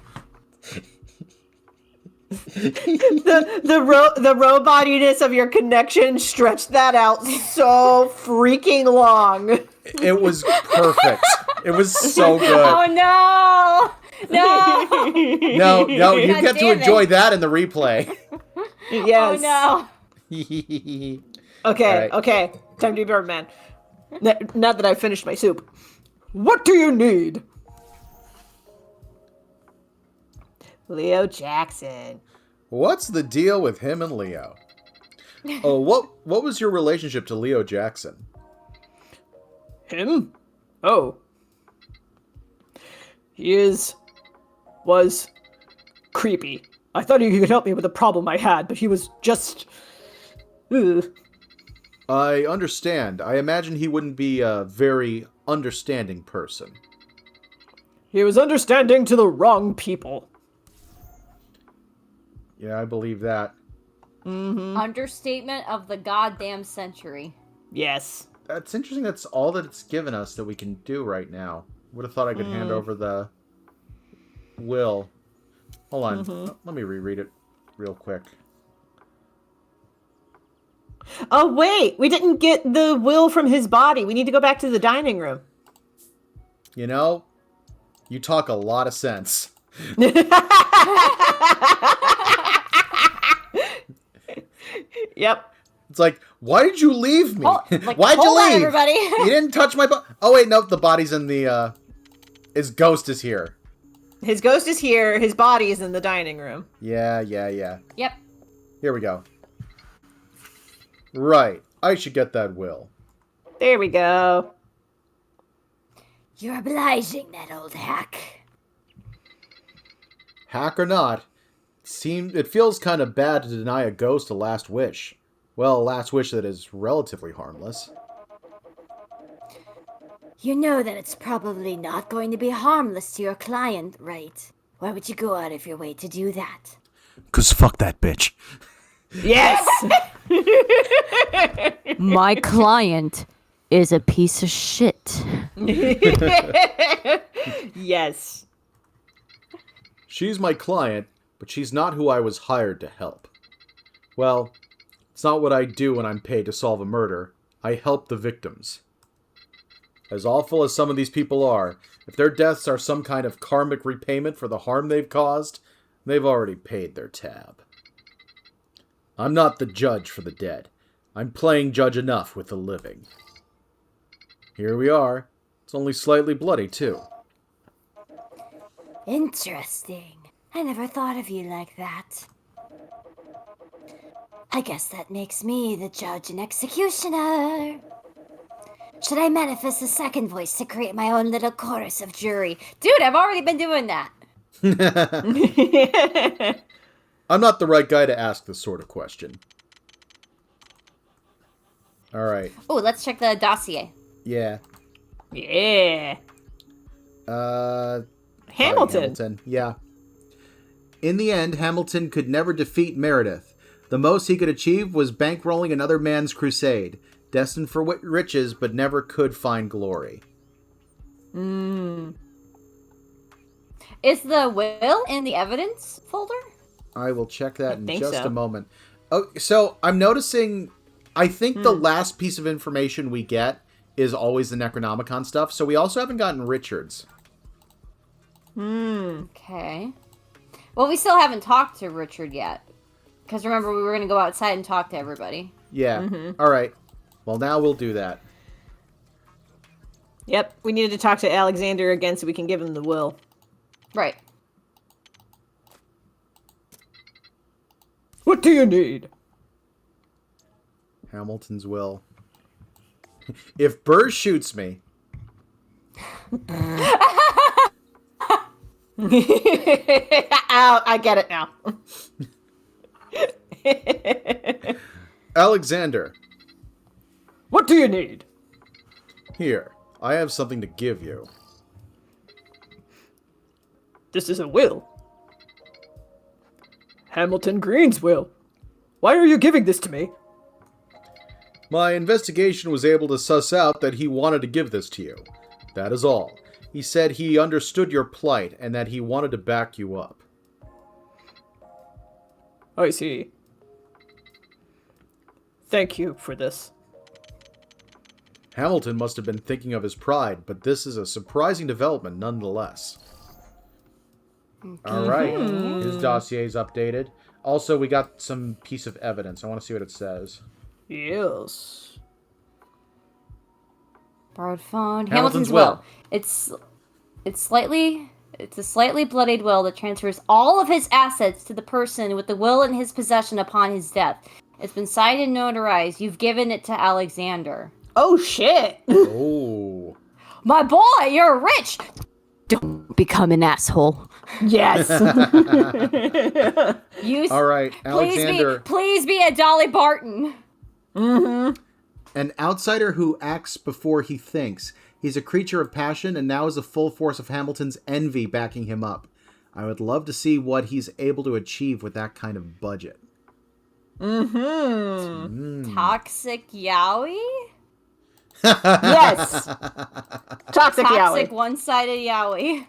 The robotiness of your connection stretched that out so freaking long.
It was perfect. It was so good.
Oh no! No!
No, you
God
get to
damn
enjoy
it.
that in the replay.
Yes.
Oh no!
Okay,
All right.
okay. Time to be Birdman. Now that I've finished my soup. What do you need? Leo Jackson.
What's the deal with him and Leo? Oh, what was your relationship to Leo Jackson?
Him? Oh. Was creepy. I thought he could help me with a problem I had, but he was just... Ugh.
I understand. I imagine he wouldn't be a very understanding person.
He was understanding to the wrong people.
Yeah, I believe that.
Understatement of the goddamn century.
Yes.
That's interesting. That's all that it's given us that we can do right now. Would have thought I could hand over the will. Hold on. Let me reread it real quick.
Oh, wait! We didn't get the will from his body. We need to go back to the dining room.
You know, you talk a lot of sense.
Yep.
It's like, why did you leave me?
Oh, like,
Why'd you
hold on,
leave?
everybody.
You didn't touch my body. Oh, wait, no, the body's in the, his ghost is here.
His ghost is here. His body is in the dining room.
Yeah.
Yep.
Here we go. Right. I should get that will.
There we go.
You're obliging, that old hack.
Hack or not, it feels kind of bad to deny a ghost a last wish. Well, a last wish that is relatively harmless.
You know that it's probably not going to be harmless to your client, right? Why would you go out of your way to do that?
'Cause fuck that bitch.
Yes!
My client is a piece of shit.
Yes.
She's my client, but she's not who I was hired to help. Well, it's not what I do when I'm paid to solve a murder. I help the victims. As awful as some of these people are, if their deaths are some kind of karmic repayment for the harm they've caused, they've already paid their tab. I'm not the judge for the dead. I'm playing judge enough with the living. Here we are. It's only slightly bloody, too.
Interesting. I never thought of you like that. I guess that makes me the judge and executioner. Should I manifest a second voice to create my own little chorus of jury? Dude, I've already been doing that.
I'm not the right guy to ask this sort of question. Alright.
Oh, let's check the dossier.
Yeah.
Yeah. Hamilton.
Hamilton. Yeah. In the end, Hamilton could never defeat Meredith. The most he could achieve was bankrolling another man's crusade, destined for riches but never could find glory.
Is the will in the evidence folder?
I will check that in
think
just
so.
a moment. Oh, so I'm noticing I think the last piece of information we get is always the Necronomicon stuff, so we also haven't gotten Richard's.
Okay. Well, we still haven't talked to Richard yet. Because remember, we were going to go outside and talk to everybody.
Yeah. All right. Well, now we'll do that.
Yep, we needed to talk to Alexander again so we can give him the will.
Right.
What do you need?
Hamilton's will. If Burr shoots me...
Ow, I get it now.
Alexander.
What do you need?
Here, I have something to give you.
This is a will. Hamilton Green's will. Why are you giving this to me?
My investigation was able to suss out that he wanted to give this to you. That is all. He said he understood your plight and that he wanted to back you up.
I see. Thank you for this.
Hamilton must have been thinking of his pride, but this is a surprising development nonetheless. All right. His dossier's updated. Also, we got some piece of evidence. I want to see what it says.
Yes.
Borrowed phone.
Hamilton's
Hamilton's will. It's a slightly bloodied will that transfers all of his assets to the person with the will in his possession upon his death. It's been signed and notarized. You've given it to Alexander.
Oh, shit.
Oh.
My boy, you're rich! Don't become an asshole.
Yes.
All right, Alexander.
Please be a Dolly Parton.
An outsider who acts before he thinks. He's a creature of passion and now is the full force of Hamilton's envy backing him up. I would love to see what he's able to achieve with that kind of budget.
Toxic Yowie?
Yes. Toxic Yowie.
Toxic one-sided Yowie.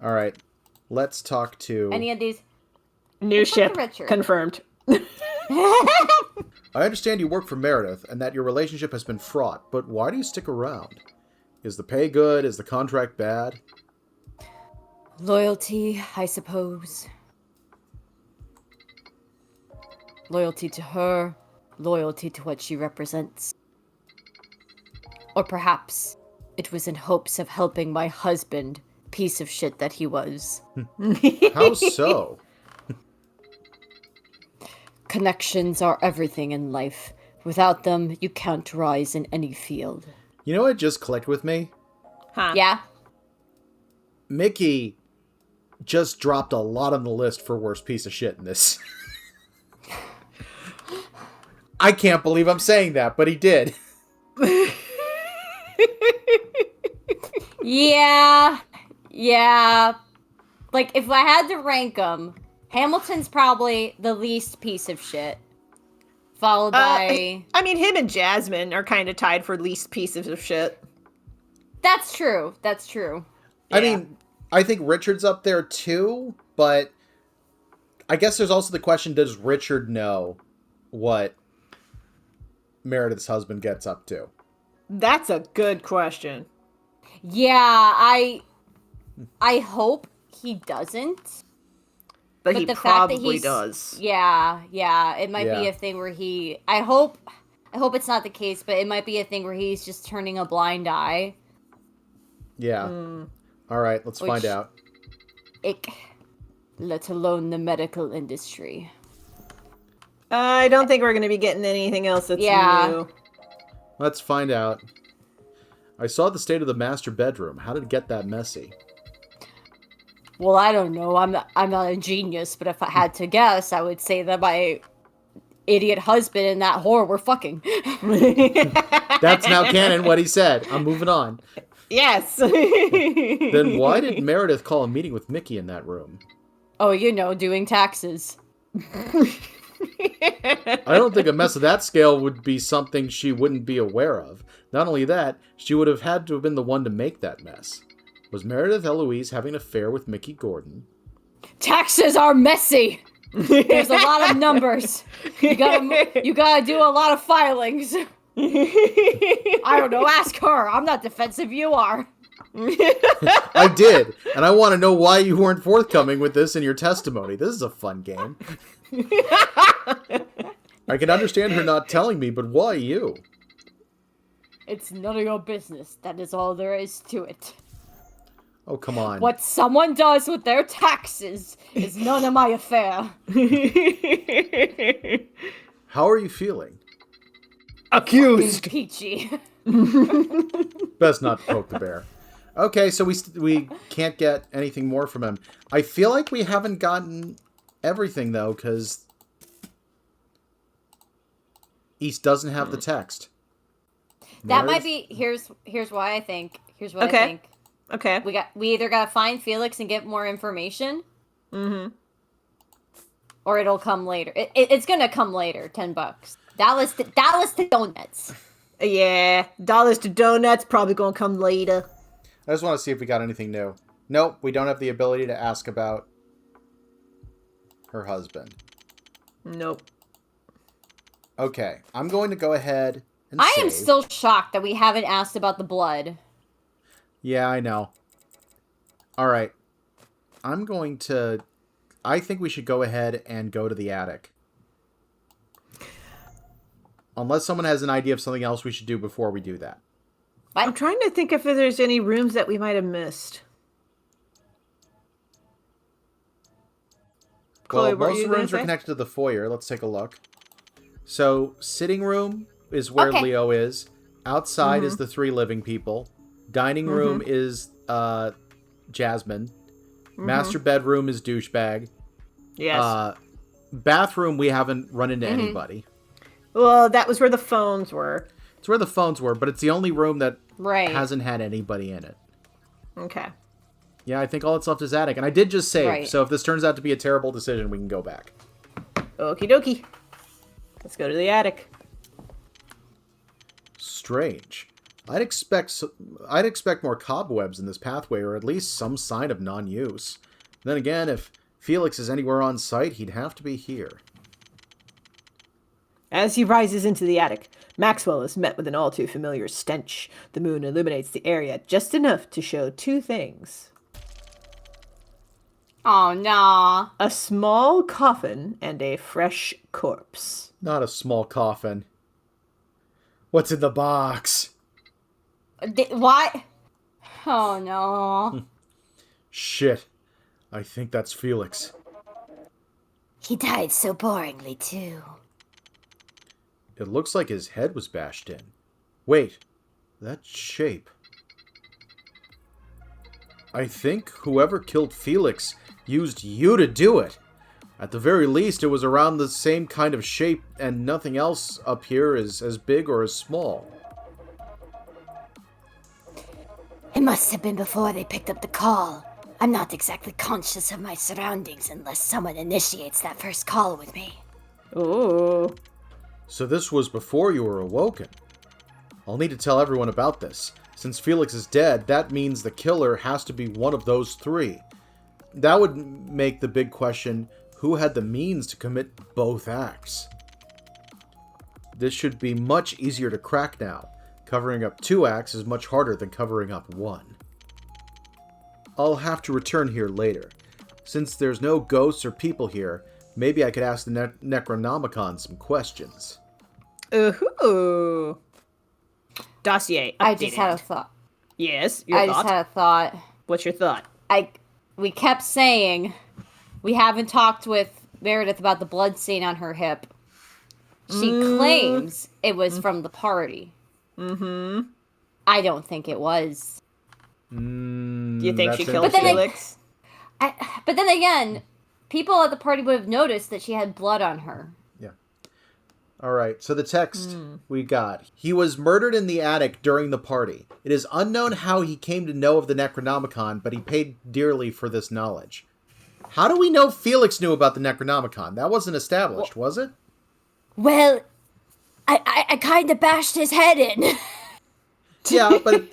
All right, let's talk to...
Any of these?
New ship
Richard.
confirmed.
I understand you work for Meredith and that your relationship has been fraught, but why do you stick around? Is the pay good? Is the contract bad?
Loyalty, I suppose. Loyalty to her, loyalty to what she represents. Or perhaps it was in hopes of helping my husband, piece of shit that he was.
How so?
Connections are everything in life. Without them, you can't rise in any field.
You know what just clicked with me?
Huh.
Yeah?
Mickey just dropped a lot on the list for worst piece of shit in this. I can't believe I'm saying that, but he did.
Yeah. Like, if I had to rank them, Hamilton's probably the least piece of shit. Followed by...
I mean, him and Jasmine are kind of tied for least pieces of shit.
That's true.
I mean, I think Richard's up there too, but I guess there's also the question, does Richard know what Meredith's husband gets up to?
That's a good question.
Yeah, I hope he doesn't.
But he
the fact that
probably
he's,
does.
Yeah. It might be a thing where he... I hope it's not the case, but it might be a thing where he's just turning a blind eye.
Yeah. All right, let's find out.
Ick. Let alone the medical industry.
I don't think we're going to be getting anything else that's new.
Let's find out. I saw the state of the master bedroom. How did it get that messy?
Well, I don't know. I'm not a genius, but if I had to guess, I would say that my idiot husband and that whore were fucking.
That's now canon what he said. I'm moving on.
Yes.
Then why did Meredith call a meeting with Mickey in that room?
Oh, doing taxes.
I don't think a mess of that scale would be something she wouldn't be aware of. Not only that, she would have had to have been the one to make that mess. Was Meredith Eloise having an affair with Mickey Gordon?
Taxes are messy! There's a lot of numbers. You gotta do a lot of filings. I don't know. Ask her. I'm not defensive. You are.
I did, and I want to know why you weren't forthcoming with this in your testimony. This is a fun game. I can understand her not telling me, but why you?
It's none of your business. That is all there is to it.
Oh, come on.
What someone does with their taxes is none of my affair.
How are you feeling?
Accused.
Peachy.
Best not poke the bear. Okay, so we can't get anything more from him. I feel like we haven't gotten everything, though, because East doesn't have the text.
That might be... Here's why I think. Here's what I think.
Okay.
We either gotta find Felix and get more information.
Mm-hmm.
Or it'll come later. It's gonna come later. $10. Dallas to donuts.
Yeah, dollars to donuts probably gonna come later.
I just want to see if we got anything new. Nope, we don't have the ability to ask about her husband.
Nope.
Okay, I'm going to go ahead and
I
save.
am still shocked that we haven't asked about the blood.
Yeah, I know. Alright. I think we should go ahead and go to the attic. Unless someone has an idea of something else we should do before we do that.
What?
I'm trying to think if there's any rooms that we might have missed. Chloe,
Well, most rooms are connected to the foyer. Let's take a look. So, sitting room is where Leo is. Outside is the 3 living people. Dining room is Jasmine. Master bedroom is douchebag.
Yes.
Bathroom, we haven't run into anybody.
Well, that was where the phones were.
It's where the phones were, but it's the only room that
Right.
hasn't had anybody in it.
Okay.
Yeah, I think all that's left is attic. And I did just save,
Right.
so if this turns out to be a terrible decision, we can go back.
Okie dokie. Let's go to the attic.
Strange. I'd expect more cobwebs in this pathway, or at least some sign of non-use. Then again, if Felix is anywhere on site, he'd have to be here.
As he rises into the attic, Maxwell is met with an all too familiar stench. The moon illuminates the area just enough to show 2 things.
Oh, no.
A small coffin and a fresh corpse.
Not a small coffin. What's in the box?
What? Oh, no.
Shit. I think that's Felix.
He died so boringly, too.
It looks like his head was bashed in. Wait, that shape. I think whoever killed Felix used you to do it. At the very least, it was around the same kind of shape, and nothing else up here is as big or as small.
It must have been before they picked up the call. I'm not exactly conscious of my surroundings unless someone initiates that first call with me.
Ooh.
So this was before you were awoken. I'll need to tell everyone about this. Since Felix is dead, that means the killer has to be one of those 3. That would make the big question, who had the means to commit both acts? This should be much easier to crack now. Covering up 2 acts is much harder than covering up 1. I'll have to return here later. Since there's no ghosts or people here, maybe I could ask the Necronomicon some questions.
Ooh. Dossier updated.
I just had a thought.
Yes, your
I
thought?
just had a thought.
What's your thought?
We kept saying we haven't talked with Meredith about the blood stain on her hip. She claims it was from the party. Mm-hmm. I don't think it was.
Do you think she killed
interesting.
Felix?
But then again, people at the party would have noticed that she had blood on her.
Yeah. Alright, so the text we got. He was murdered in the attic during the party. It is unknown how he came to know of the Necronomicon, but he paid dearly for this knowledge. How do we know Felix knew about the Necronomicon? That wasn't established, was it?
Well, I kind of bashed his head in.
Yeah, but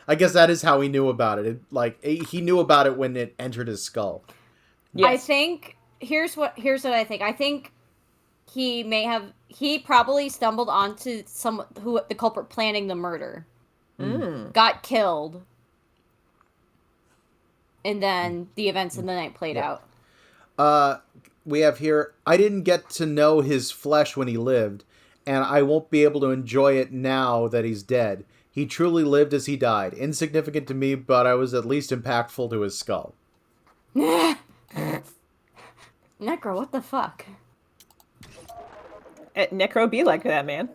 I guess that is how he knew about it. He knew about it when it entered his skull.
Yes.
I think here's what I think. I think he probably stumbled onto the culprit planning the murder. Got killed. And then the events of the night played out.
We have here, I didn't get to know his flesh when he lived, and I won't be able to enjoy it now that he's dead. He truly lived as he died. Insignificant to me, but I was at least impactful to his skull.
Necro, what the fuck?
Necro be like that, man.